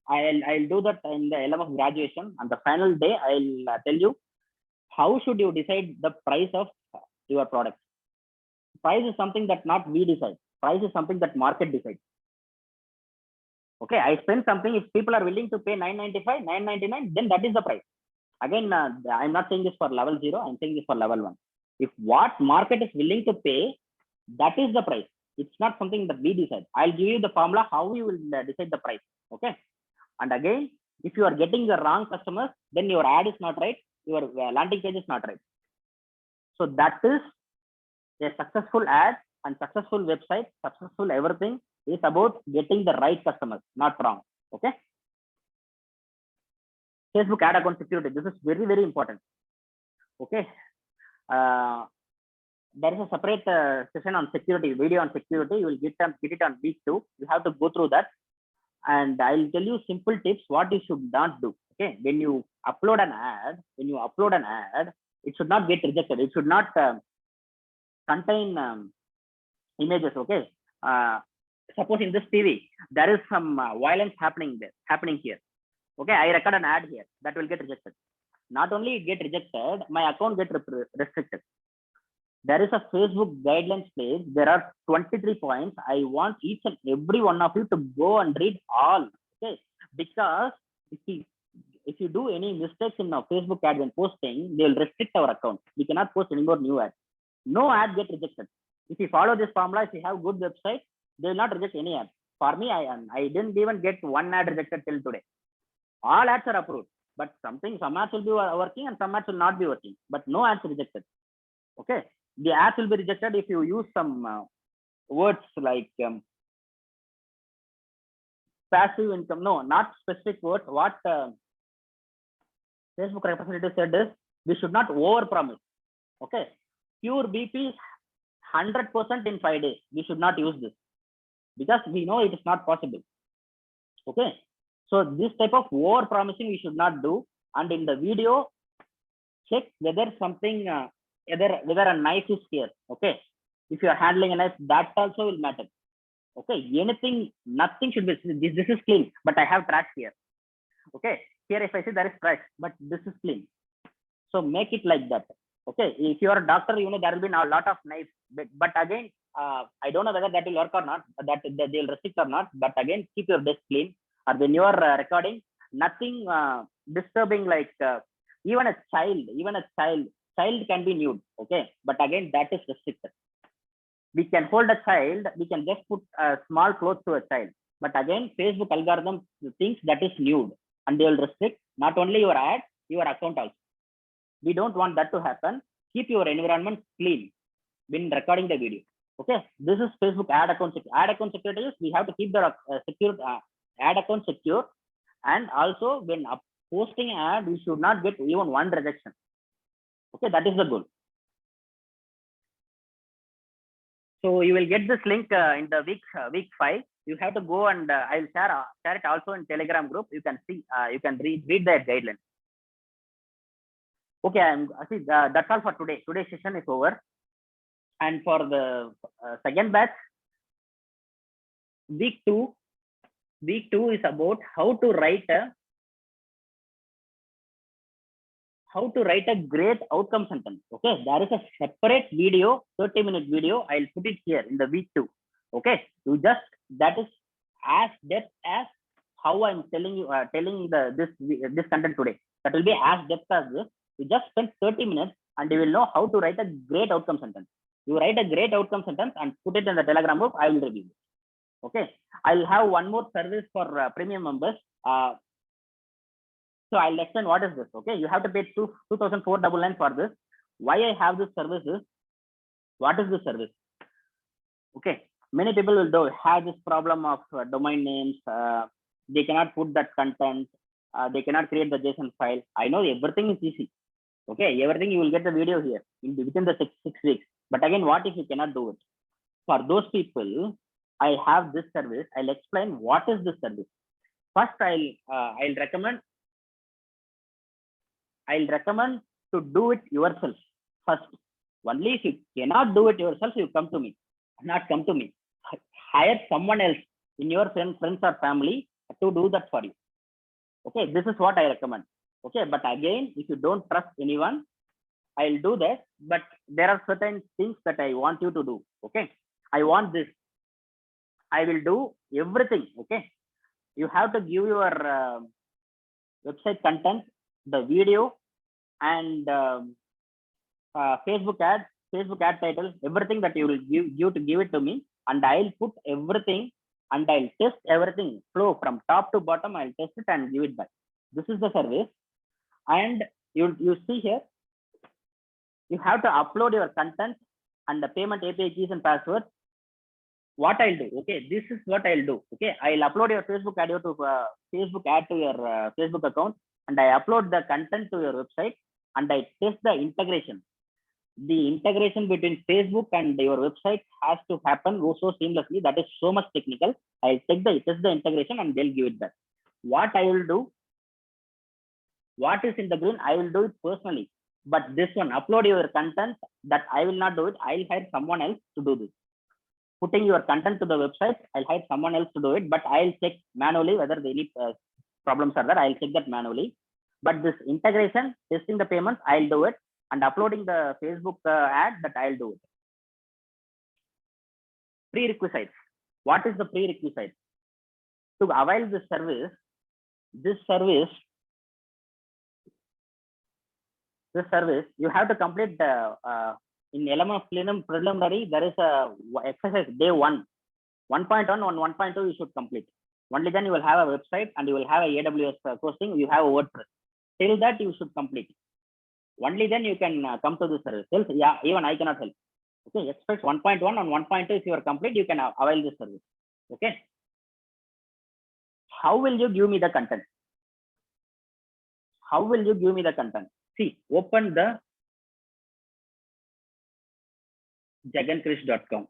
I'll do that in the LMF graduation. On the final day, I'll tell you how should you decide the price of your product. Price is something that not we decide. Price is something that market decides. Okay, I spend something. If people are willing to pay 995, 999, then that is the price. Again, I'm not saying this for level 0. I'm saying this for level 1. If what market is willing to pay, that is the price. It's not something that we decide. I'll give you the formula how you will decide the price. Okay. And again, if you are getting the wrong customers, then your ad is not right. Your landing page is not right. So that is a successful ad and successful website, successful everything is about getting the right customers, not wrong. Okay. Facebook ad account security. This is very, very important. Okay. There is a separate session on security, video on security. You will get it on week 2. You have to go through that. And I'll tell you simple tips what you should not do. Okay. When you upload an ad, it should not get rejected. It should not contain images. Okay. Suppose in this TV, there is some violence happening here. Okay, I record an ad here that will get rejected. Not only get rejected, my account get restricted. There is a Facebook guidelines page. There are 23 points. I want each and every one of you to go and read all. Okay, because if you do any mistakes in our Facebook ad when posting, they will restrict our account. We cannot post any more new ads. No ad get rejected. If you follow this formula, if you have good website, they will not reject any ad. For me, I didn't even get one ad rejected till today. All ads are approved, but some ads will be working and some ads will not be working, but no ads rejected. Okay, the ads will be rejected if you use some words like passive income. No, not specific words. What Facebook representative said is we should not overpromise. Okay, pure BP 100% in 5 days. We should not use this because we know it is not possible. Okay. So this type of over promising we should not do. And in the video, check whether something, whether a knife is here. Okay. If you are handling a knife, that also will matter. Okay. Anything, nothing should be, this is clean, but I have trash here. Okay. Here, if I say there is trash, but this is clean. So make it like that. Okay. If you are a doctor, you know, there will be a lot of knives, but again, I don't know whether that will work or not, that they will restrict or not, but again, keep your desk clean. Or when you are recording, nothing disturbing like even a child can be nude. Okay, but again that is restricted. We can hold a child, we can just put small clothes to a child, but again Facebook algorithm thinks that is nude and they will restrict not only your ad, your account also. We don't want that to happen. Keep your environment clean when recording the video. Okay, this is Facebook ad account security. Ad account security is we have to keep the ad account secure, and also when posting ad, we should not get even one rejection. Okay, that is the goal. So you will get this link in the week 5. You have to go and I'll share it also in Telegram group. You can see, you can read their guidelines. Okay, that's all for today. Today's session is over, and for the second batch, week 2 is about how to write a great outcome sentence. Okay, there is a separate video, 30-minute video. I'll put it here in the week 2. Okay, that is as depth as how I'm telling you, this content today. That will be as depth as this. You just spend 30 minutes and you will know how to write a great outcome sentence. You write a great outcome sentence and put it in the Telegram group. I will review it. Okay, I'll have one more service for premium members. So I'll explain what is this. Okay, you have to pay 2,499 for this. Why I have this service is, what is this service? Okay, many people will have this problem of domain names. They cannot put that content. They cannot create the JSON file. I know everything is easy. Okay, everything you will get the video here within the 6 weeks. But again, what if you cannot do it? For those people, I have this service. I'll explain what is this service. First, I'll recommend to do it yourself first. Only if you cannot do it yourself, you come to me, not come to me. hire someone else in your friends or family to do that for you. Okay, this is what I recommend. Okay, but again, if you don't trust anyone, I'll do that. But there are certain things that I want you to do. Okay, I want this. I will do everything. Okay, you have to give your website content, the video, and Facebook ad title, everything that you will give it to me, and I'll put everything and I'll test everything flow from top to bottom. I'll test it and give it back. This is the service, and you see here, you have to upload your content and the payment API keys and passwords. What I'll do, okay, this is what I'll do. Okay, I'll upload your Facebook ad to your Facebook account, and I upload the content to your website, and I test the integration. The integration between Facebook and your website has to happen so seamlessly. That is so much technical. I'll test the integration and they'll give it back. What I will do, what is in the green, I will do it personally. But this one, upload your content, that I will not do it. I'll hire someone else to do this. Putting your content to the website, I'll hire someone else to do it, but I'll check manually whether any problems are there. I'll check that manually. But this integration, testing the payments, I'll do it, and uploading the Facebook ad, that I'll do it. Prerequisites. What is the prerequisite? To avail this service, you have to complete in LMF preliminary, there is a exercise day 1. 1.1 on 1.2 you should complete. Only then you will have a website and you will have a AWS hosting, you have a WordPress. Till that you should complete. Only then you can come to this service. Else, yeah, even I cannot help. Okay, expect 1.1 on 1.2 if you are complete, you can avail this service. Okay. How will you give me the content? How will you give me the content? See, open the jagankrish.com.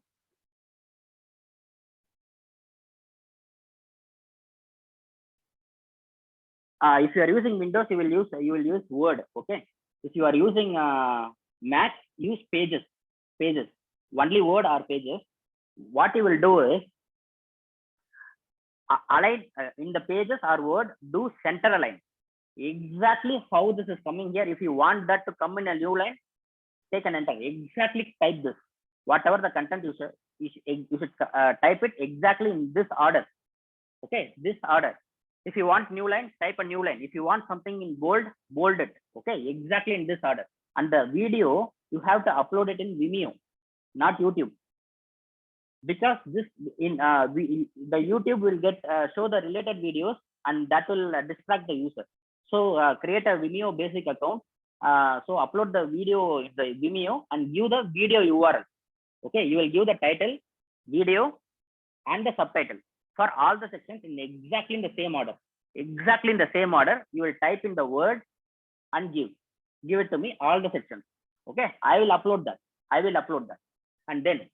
If you are using Windows, you will use Word. Okay. If you are using Mac, use Pages. Only Word or Pages. What you will do is align in the Pages or Word. Do center align. Exactly how this is coming here. If you want that to come in a new line, take an enter. Exactly type this. Whatever the content you should type it exactly in this order. Okay, this order. If you want new line, type a new line. If you want something in bold, bold it. Okay, exactly in this order. And the video, you have to upload it in Vimeo, not YouTube. Because this the YouTube will get show the related videos, and that will distract the user. So create a Vimeo basic account. So upload the video in the Vimeo and give the video URL. Okay, you will give the title, video, and the subtitle for all the sections in exactly in the same order. Exactly in the same order, you will type in the word and give it to me, all the sections. Okay, I will upload that. And then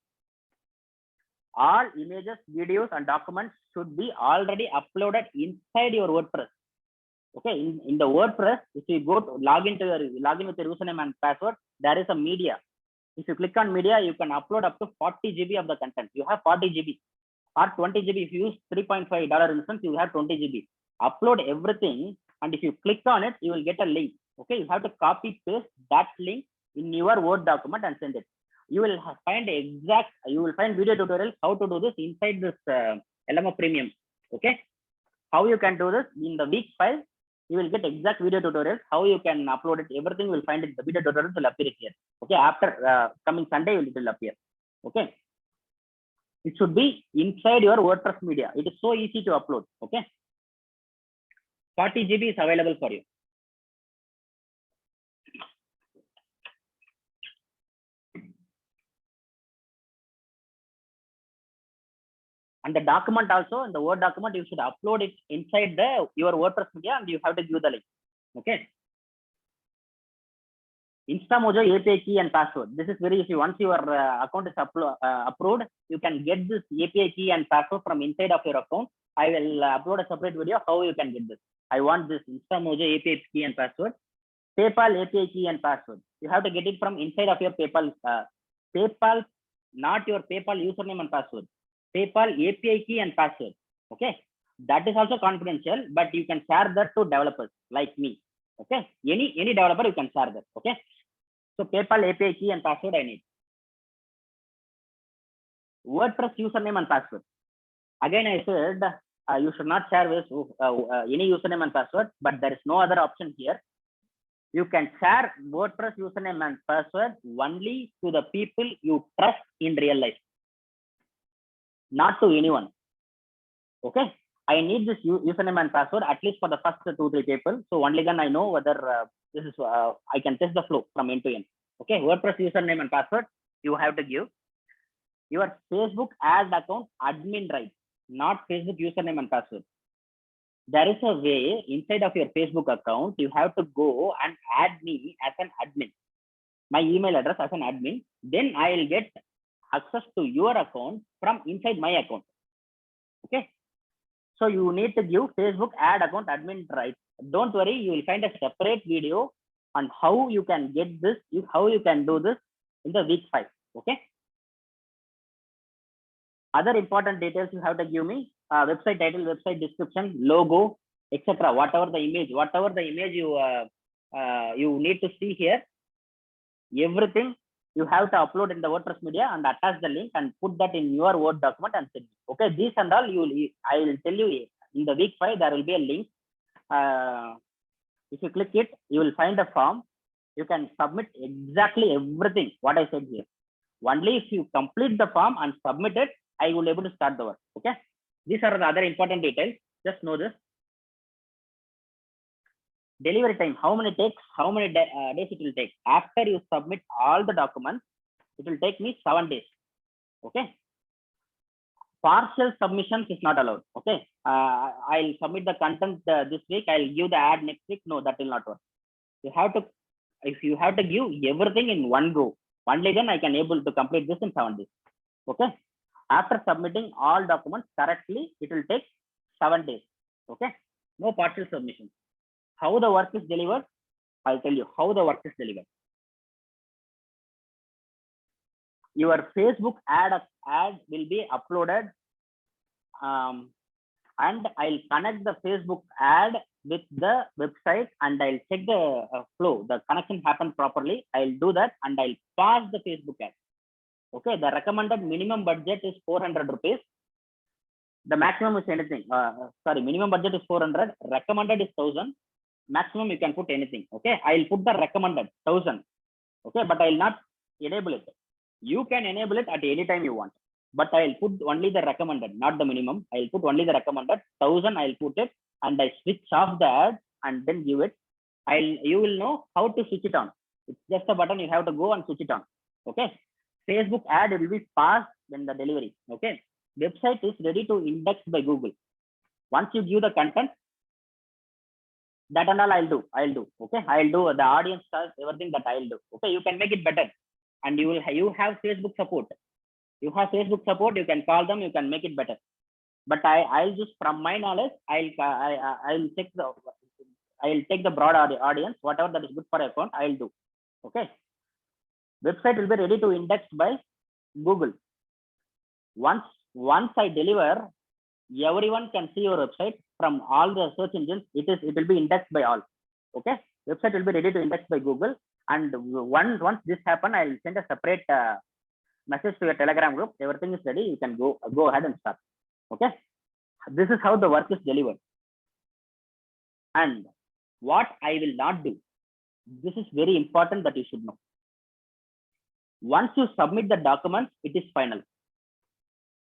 all images, videos, and documents should be already uploaded inside your WordPress. Okay, in the WordPress, if you go to log in with your username and password, there is a media. If you click on media, you can upload up to 40 GB of the content. You have 40 GB or 20 GB. If you use $3.5 instance, you have 20 GB. Upload everything, and if you click on it, you will get a link. Okay, you have to copy paste that link in your Word document and send it. You will find video tutorials how to do this inside this LMF Premium. Okay, how you can do this in the week file. You will get exact video tutorials, how you can upload it. Everything you will find it. The video tutorials will appear here. Okay, after coming Sunday, it will appear. Okay, it should be inside your WordPress media. It is so easy to upload. Okay, 40 GB is available for you. And the document also, in the Word document, you should upload it inside your WordPress media, and you have to give the link. Okay. InstaMojo API key and password. This is very easy. Once your account is approved, you can get this API key and password from inside of your account. I will upload a separate video how you can get this. I want this InstaMojo API key and password. PayPal API key and password. You have to get it from inside of your PayPal. PayPal, not your PayPal username and password. PayPal API key and password. Okay, that is also confidential, but you can share that to developers like me. Okay, any developer you can share that. Okay, so PayPal API key and password I need. WordPress username and password. Again, I said you should not share with any username and password, but there is no other option here. You can share WordPress username and password only to the people you trust in real life, not to anyone. Okay, I need this username and password at least for the first 2-3 people. So only then I know whether this is I can test the flow from end to end. Okay, WordPress username and password you have to give. Your Facebook ad account admin rights, not Facebook username and password. There is a way inside of your Facebook account, you have to go and add me as an admin, my email address as an admin. Then I will get access to your account from inside my account. Okay. So you need to give Facebook ad account admin rights. Don't worry, you will find a separate video on how you can get this, how you can do this in the week 5. Okay. Other important details you have to give me: website title, website description, logo, etc. Whatever the image you need to see here, everything you have to upload in the WordPress media and attach the link and put that in your Word document and send me. Okay, these and all I will tell you in the week 5. There will be a link. If you click it, you will find a form. You can submit exactly everything what I said here. Only if you complete the form and submit it, I will be able to start the work. Okay, these are the other important details. Just know this. Delivery time, how many days it will take. After you submit all the documents, it will take me 7 days. Okay, partial submissions is not allowed. Okay, I'll submit the content this week, I'll give the ad next week. No, that will not work. If you have to give everything in one go, only then I can able to complete this in 7 days. Okay, after submitting all documents correctly, it will take 7 days. Okay, no partial submission. How the work is delivered, I'll tell you how the work is delivered. Your Facebook ad will be uploaded, and I'll connect the Facebook ad with the website, and I'll check the flow, the connection happened properly. I'll do that, and I'll pass the Facebook ad. Okay, the recommended minimum budget is 400 rupees. The maximum is anything. Minimum budget is 400. Recommended is 1000. Maximum you can put anything. Okay, I'll put the recommended 1000. Okay, but I'll not enable it. You can enable it at any time you want, but I'll put only the recommended, not the minimum. I'll put only the recommended 1000. I'll put it, and I switch off the ad and then give it. You will know how to switch it on. It's just a button. You have to go and switch it on. Okay, Facebook ad will be passed when the delivery. Okay, website is ready to index by Google. Once you give the content, that and all I'll do. Okay, I'll do the audience stuff, everything that I'll do. Okay, you can make it better, and you have Facebook support. You have Facebook support. You can call them. You can make it better. But I'll just, from my knowledge, I'll take the broad audience, whatever that is good for account, I'll do. Okay, website will be ready to index by Google. Once I deliver, everyone can see your website from all the search engines. It will be indexed by all. Okay, website will be ready to index by Google, and once this happen, I'll send a separate message to your Telegram group. Everything is ready. You can go ahead and start. Okay, this is how the work is delivered. And what I will not do, this is very important that you should know. Once you submit the documents, it is final.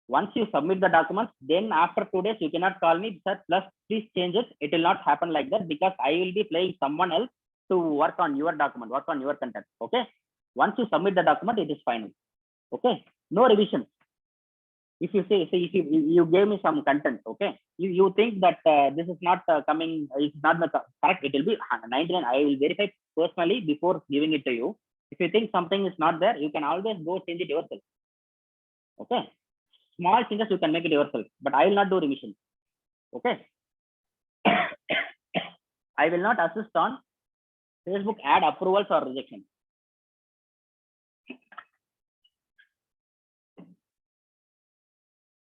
Once you submit the documents, then after 2 days, you cannot call me, sir, please change it. It will not happen like that, because I will be playing someone else to work on your document, work on your content. Okay, once you submit the document, it is final. Okay, no revision. If you say you gave me some content, okay, you think that this is not coming, it's not the correct, it will be 99. I will verify personally before giving it to you. If you think something is not there, you can always go change it yourself. Okay, small changes you can make it yourself, but I will not do revision. Okay, I will not assist on Facebook ad approvals or rejection.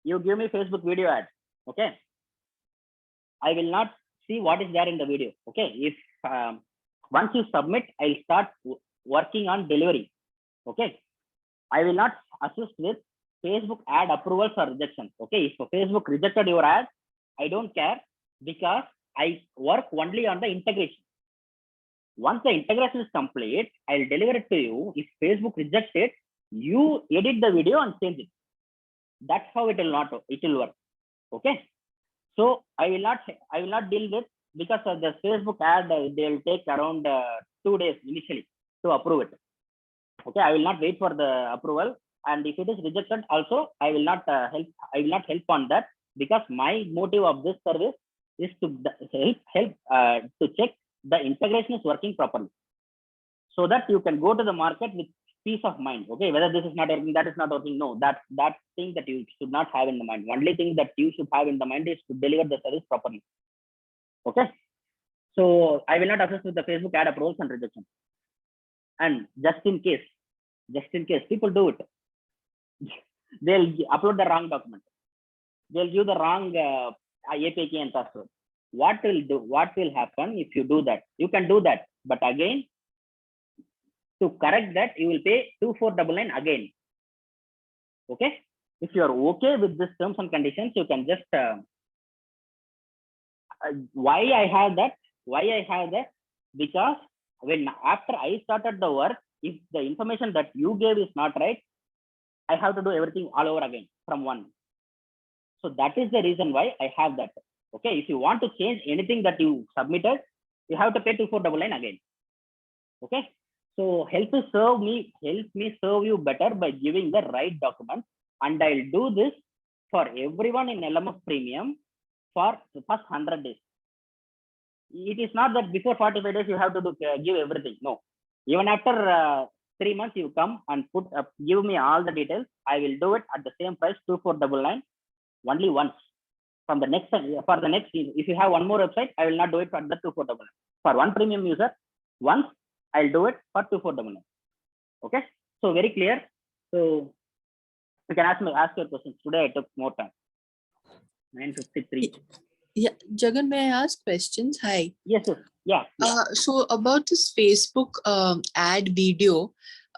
you give me Facebook video ads. Okay. I will not see what is there in the video. Okay. If once you submit, I'll start working on delivery. Okay. I will not assist with Facebook ad approvals or rejections. Okay. If Facebook rejected your ad, I don't care, because I work only on the integration. Once the integration is complete, I'll deliver it to you. If Facebook rejects it, you edit the video and change it. That's how it will work. Okay. So I will not deal with, because of the Facebook ad, they'll take around 2 days initially to approve it. Okay. I will not wait for the approval. And if it is rejected also, I will not help on that, because my motive of this service is to help to check the integration is working properly, so that you can go to the market with peace of mind. Okay, whether this is not working, that is not working. No, that thing that you should not have in the mind. Only thing that you should have in the mind is to deliver the service properly. Okay, so I will not assist with the Facebook ad approvals and rejection. And just in case people do it, they'll upload the wrong document. They'll give the wrong API key and password. What will happen if you do that? You can do that, but again, to correct that, you will pay 2499 again. Okay. If you are okay with this terms and conditions, you can just why I have that, because after I started the work, if the information that you gave is not right, I have to do everything all over again from one. So that is the reason why I have that. Okay, if you want to change anything that you submitted, you have to pay 2499 again. Okay, so help me serve you better by giving the right documents, and I'll do this for everyone in LMF Premium for the first 100 days. It is not that before 45 days you have to give everything. No, even after 3 months you come and give me all the details. I will do it at the same price, 2499, only once. For the next, if you have one more website, I will not do it for the 2499. For one premium user, once I'll do it for 2499. Okay, so very clear. So you can ask your questions. Today I took more time. 9:53. Yeah, Jagan, may I ask questions? Hi. Yes, sir. Yeah. So about this Facebook ad video,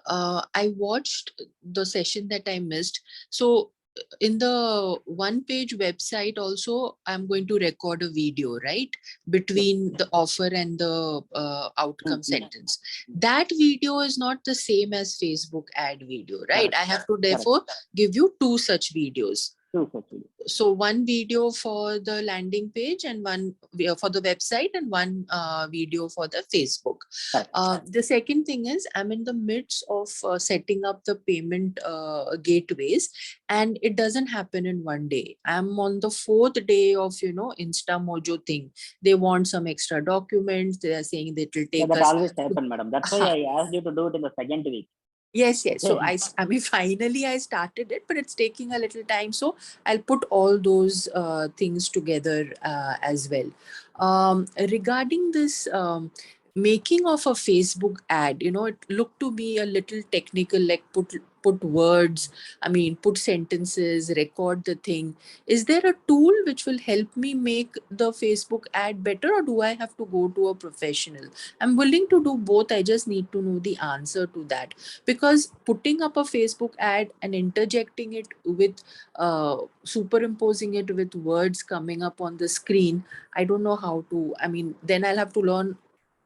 I watched the session that I missed. So in the one-page website also, I'm going to record a video, right? Between the offer and the outcome sentence. That video is not the same as Facebook ad video, right? Correct. I have to therefore give you two such videos. So one video for the landing page and one for the website and one video for the Facebook. The second thing is I'm in the midst of setting up the payment gateways, and it doesn't happen in one day. I'm on the 4th day of, Insta Mojo thing. They want some extra documents. They are saying that it will take that us. always happen, madam. That's why I asked you to do it in the 2nd week. Yes. So I mean, finally I started it, but it's taking a little time. So I'll put all those things together as well. Regarding this making of a Facebook ad, it looked to be a little technical, like put words, put sentences, record the thing. Is there a tool which will help me make the Facebook ad better, or do I have to go to a professional? I'm willing to do both. I just need to know the answer to that, because putting up a Facebook ad and interjecting it with superimposing it with words coming up on the screen, I don't know how to. Then I'll have to learn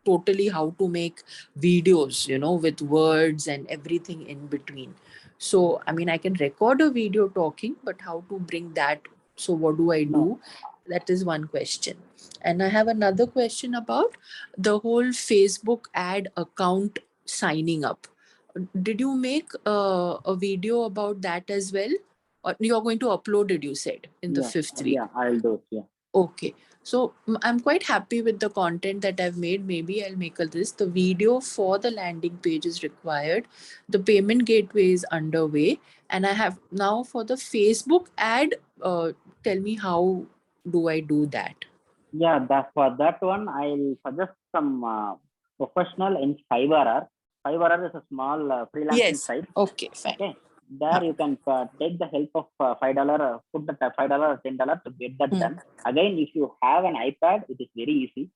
totally how to make videos, with words and everything in between. So I can record a video talking, but how to bring that? So what do I do? That is one question. And I have another question about the whole Facebook ad account signing up. Did you make a video about that as well? Or you're going to upload it, you said, in the 5th week? Yeah, I'll do it. Yeah. Okay. So I'm quite happy with the content that I've made. Maybe I'll make a list. The video for the landing page is required. The payment gateway is underway. And I have now for the Facebook ad, tell me how do I do that? Yeah, for that one, I'll suggest some professional in Fiverr. Fiverr is a small freelancing site. Okay, fine. Okay. There you can take the help of $5, put the $5 or $10 to get that done. Again, if you have an iPad, it is very easy.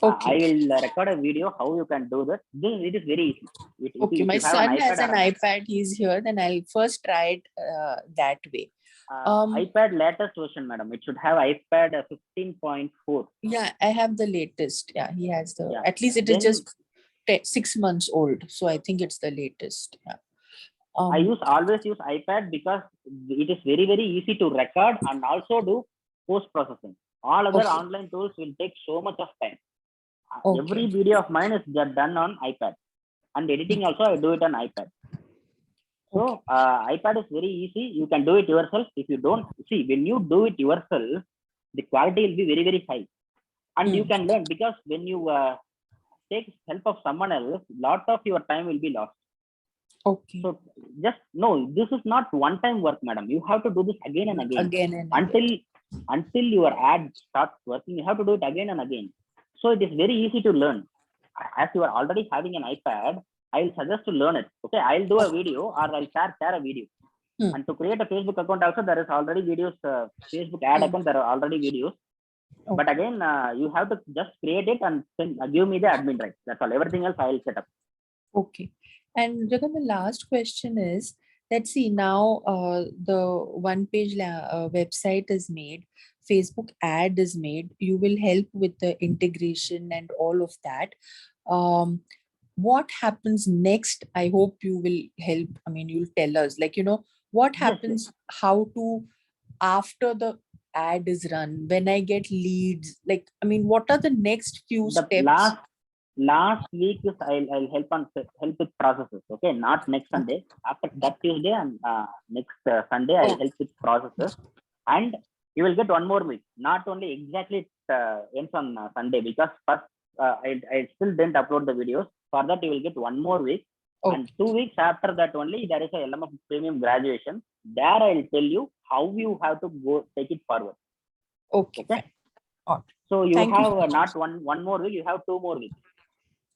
I will record a video how you can do that. It is very easy. Okay, my son has an iPad. He's here. Then I'll first try it that way. iPad latest version, madam. It should have iPad 15.4. Yeah, I have the latest. Yeah, he has the. Yeah. At least it is just 6 months old, so I think it's the latest. Yeah. I always use iPad because it is very easy to record and also do post processing. All other online tools will take so much of time. Every video of mine is done on iPad, and editing also I do it on iPad. So iPad is very easy. You can do it yourself. If you don't see, when you do it yourself, the quality will be very high, and you can learn, because when you take help of someone else, lot of your time will be lost. Okay. So just no, this is not one-time work, madam. You have to do this again and again. Until your ad starts working. You have to do it again and again. So it is very easy to learn. As you are already having an iPad, I will suggest to learn it. Okay, I'll do a video, or I'll share a video. And to create a Facebook account also, there is already videos. Facebook ad account, there are already videos. But again, you have to just create it and give me the admin rights. That's all. Everything else I will set up. Okay. And Jagan, the last question is, let's see, now the one-page website is made, Facebook ad is made, you will help with the integration and all of that. What happens next? I hope you will help. I mean, you'll tell us, like, what happens, how to, after the ad is run, when I get leads, like, I mean, what are the next few steps? Last week is I'll help with processes. Okay, not next Sunday. After that Tuesday and next Sunday, I'll help with processes, and you will get one more week. Not only exactly ends on Sunday, because first I still didn't upload the videos. For that, you will get one more week, and 2 weeks after that only there is a LMF premium graduation. There I will tell you how you have to go take it forward. Okay. So you have not one more week. You have 2 more weeks.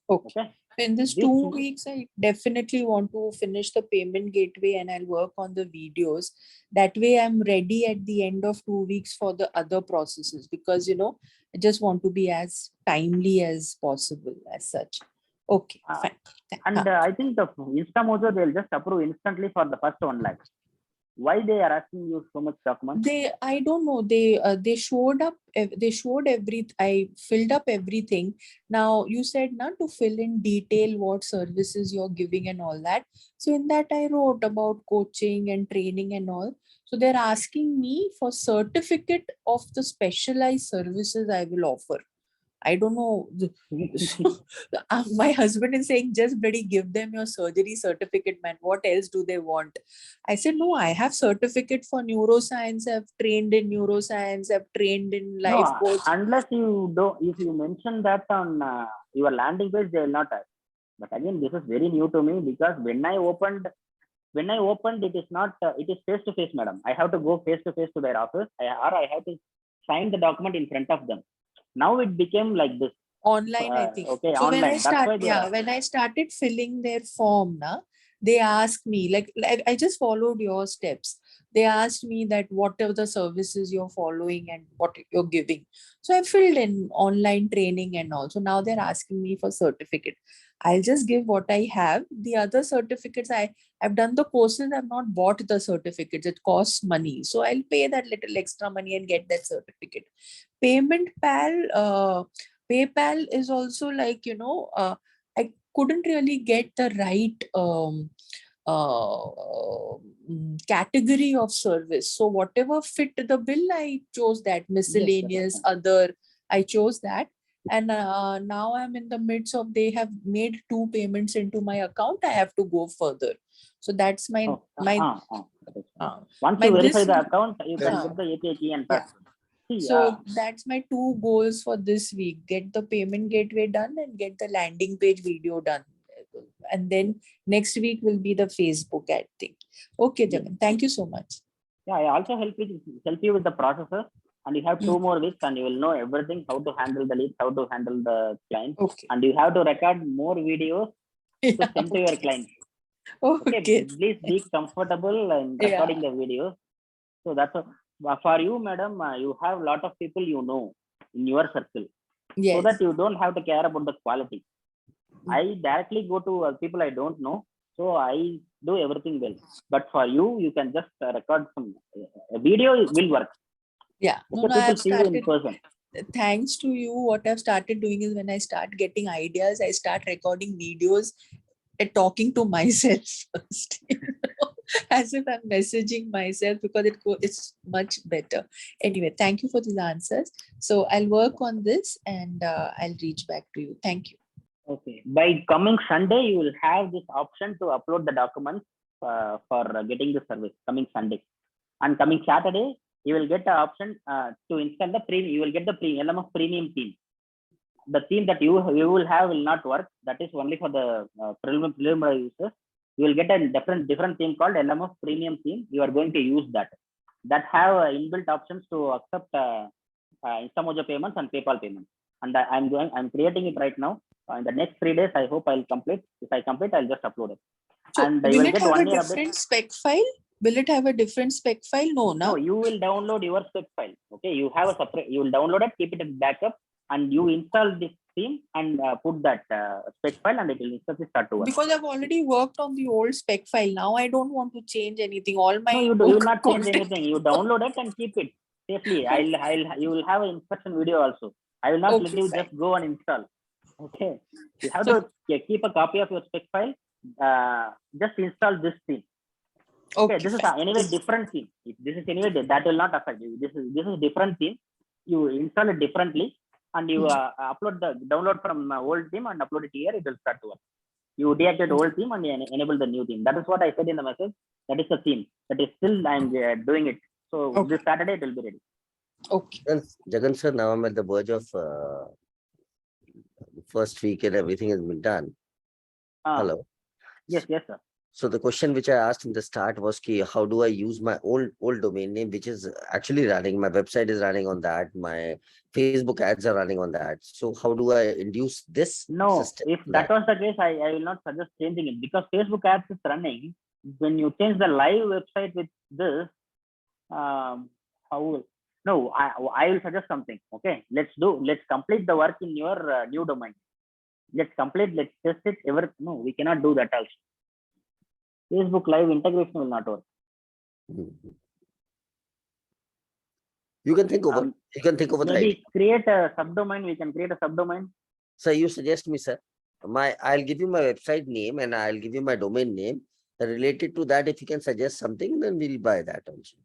Okay. In this 2 weeks, I definitely want to finish the payment gateway, and I'll work on the videos. That way I'm ready at the end of 2 weeks for the other processes, because, I just want to be as timely as possible as such. Okay, fine. And I think the InstaMojo, they'll just approve instantly for the first 1 lakh. Why they are asking you so much documents? I don't know. They showed up. They showed everything. I filled up everything. Now you said not to fill in detail what services you're giving and all that. So in that I wrote about coaching and training and all. So they're asking me for certificate of the specialized services I will offer. I don't know. So, my husband is saying, just bloody give them your surgery certificate, man. What else do they want? I said, no, I have certificate for neuroscience. I've trained in neuroscience. I've trained in life coach. Unless if you mention that on your landing page, they will not ask. But again, this is very new to me, because when I opened, it is not, it is face to face, madam. I have to go face to face to their office, or I have to sign the document in front of them. Now it became like this. Online, I think. Okay, so online. When I started filling their form, they asked me, like I just followed your steps. They asked me that what are the services you're following and what you're giving. So I filled in online training and all. So now they're asking me for certificate. I'll just give what I have. The other certificates, I've done the courses. I've not bought the certificates. It costs money. So I'll pay that little extra money and get that certificate. Payment PayPal is also like, I couldn't really get the right category of service. So whatever fit the bill, I chose that. Miscellaneous, other, I chose that. And now I'm in the midst of, they have made 2 payments into my account. I have to go further. So that's my once you verify the account, you can get the API key and password. So that's my 2 goals for this week. Get the payment gateway done and get the landing page video done. And then next week will be the Facebook ad thing. Okay, Jagan, thank you so much. Yeah, I also help you with the processes, and you have 2 more weeks, and you will know everything, how to handle the leads, how to handle the client, and you have to record more videos to send to your clients. Okay, Okay. please be comfortable in Yeah. recording the videos. So that's for you, madam. You have a lot of people you know in your circle, so that Yes. you don't have to care about the quality. I directly go to people I don't know, so I do everything well. But for you, you can just record some video will work. Yeah. No, Okay, no, I people have see you in started. person. Thanks to you, what I've started doing is when I start getting ideas, I start recording videos and talking to myself first, as if I'm messaging myself, because it's much better. Anyway, thank you for these answers. So I'll work on this and I'll reach back to you. Thank you. Okay. By coming Sunday, you will have this option to upload the documents for getting the service. Coming Sunday, and coming Saturday, you will get the option to install the premium. You will get the LMF premium theme. The theme that you will have will not work. That is only for the preliminary users. You will get a different theme called LMF premium theme. You are going to use that. That have inbuilt options to accept Instamojo payments and PayPal payments. And I'm creating it right now. In the next 3 days, I hope I'll complete. If I complete, I'll just upload it. So And you will will it get have 1 a year update. different spec file? Will it have a different spec file? No, No, no. you will download your spec file. Okay, you have a separate. You will download it, keep it as backup, and you install this theme and put that spec file, and it will instantly start to work. Because I've already worked on the old spec file. Now I don't want to change anything. All my No, you will not change content. anything. You download it and keep it safely. You will have an instruction video also. I will not let Okay, you fine. just go and install. Okay, you have to keep a copy of your spec file. Just install this theme. Okay, this is fine. anyway different theme. If this is anyway that will not affect you. This is different theme. You install it differently, and you download from old theme and upload it here. It will start to work. You deactivate old theme and enable the new theme. That is what I said in the message. That is the theme. That is still I'm doing it. So this Saturday it will be ready. Okay. Jagan sir, now I'm at the verge of first week and everything has been done. Hello. Yes, sir. So the question which I asked in the start was, how do I use my old domain name, which is actually running? My website is running on that. My Facebook ads are running on that. So how do I induce this system? If that was the case, I will not suggest changing it, because Facebook ads is running. When you change the live website with this, no, I will suggest something. Okay, let's complete the work in your new domain. Let's test it. No, we cannot do that also. Facebook live integration will not work. You can think over. You can think over maybe create a subdomain. We can create a subdomain. So you suggest me, sir. I'll give you my website name and I'll give you my domain name. Related to that, if you can suggest something, then we'll buy that also.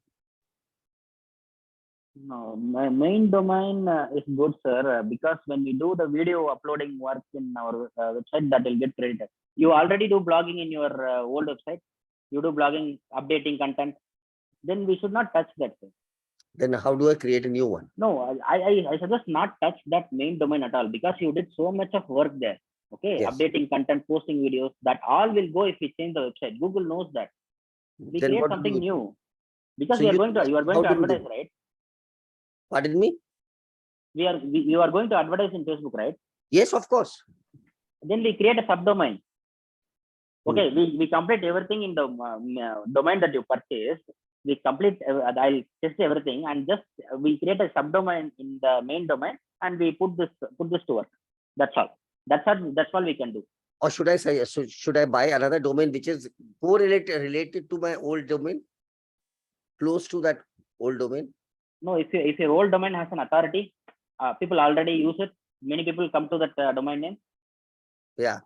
No, my main domain is good, sir, because when we do the video uploading work in our website, that will get credited. You already do blogging in your old website. You do blogging, updating content. Then we should not touch that, sir. Then how do I create a new one? No, I suggest not touch that main domain at all, because you did so much of work there. Okay, yes. Updating content, posting videos, that all will go if we change the website. Google knows that. We then create something new, because so you are going to advertise, right? Pardon me? You are going to advertise in Facebook, right? Yes, of course. Then we create a subdomain. Okay, we complete everything in the domain that you purchased. We complete. I'll test everything, and just we create a subdomain in the main domain, and we put this to work. That's all. That's all we can do. Or should I say? So should I buy another domain which is related to my old domain, close to that old domain? No, if your old domain has an authority, people already use it. Many people come to that domain name. Yeah.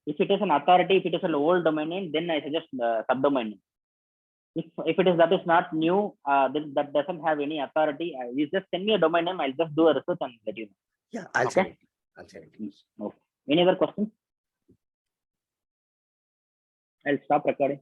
If it is an authority, if it is an old domain name, then I suggest subdomain name. If that is not new, then that doesn't have any authority. You just send me a domain name. I'll just do a research and let you know. Yeah, I'll send it. Okay. Any other questions? I'll stop recording.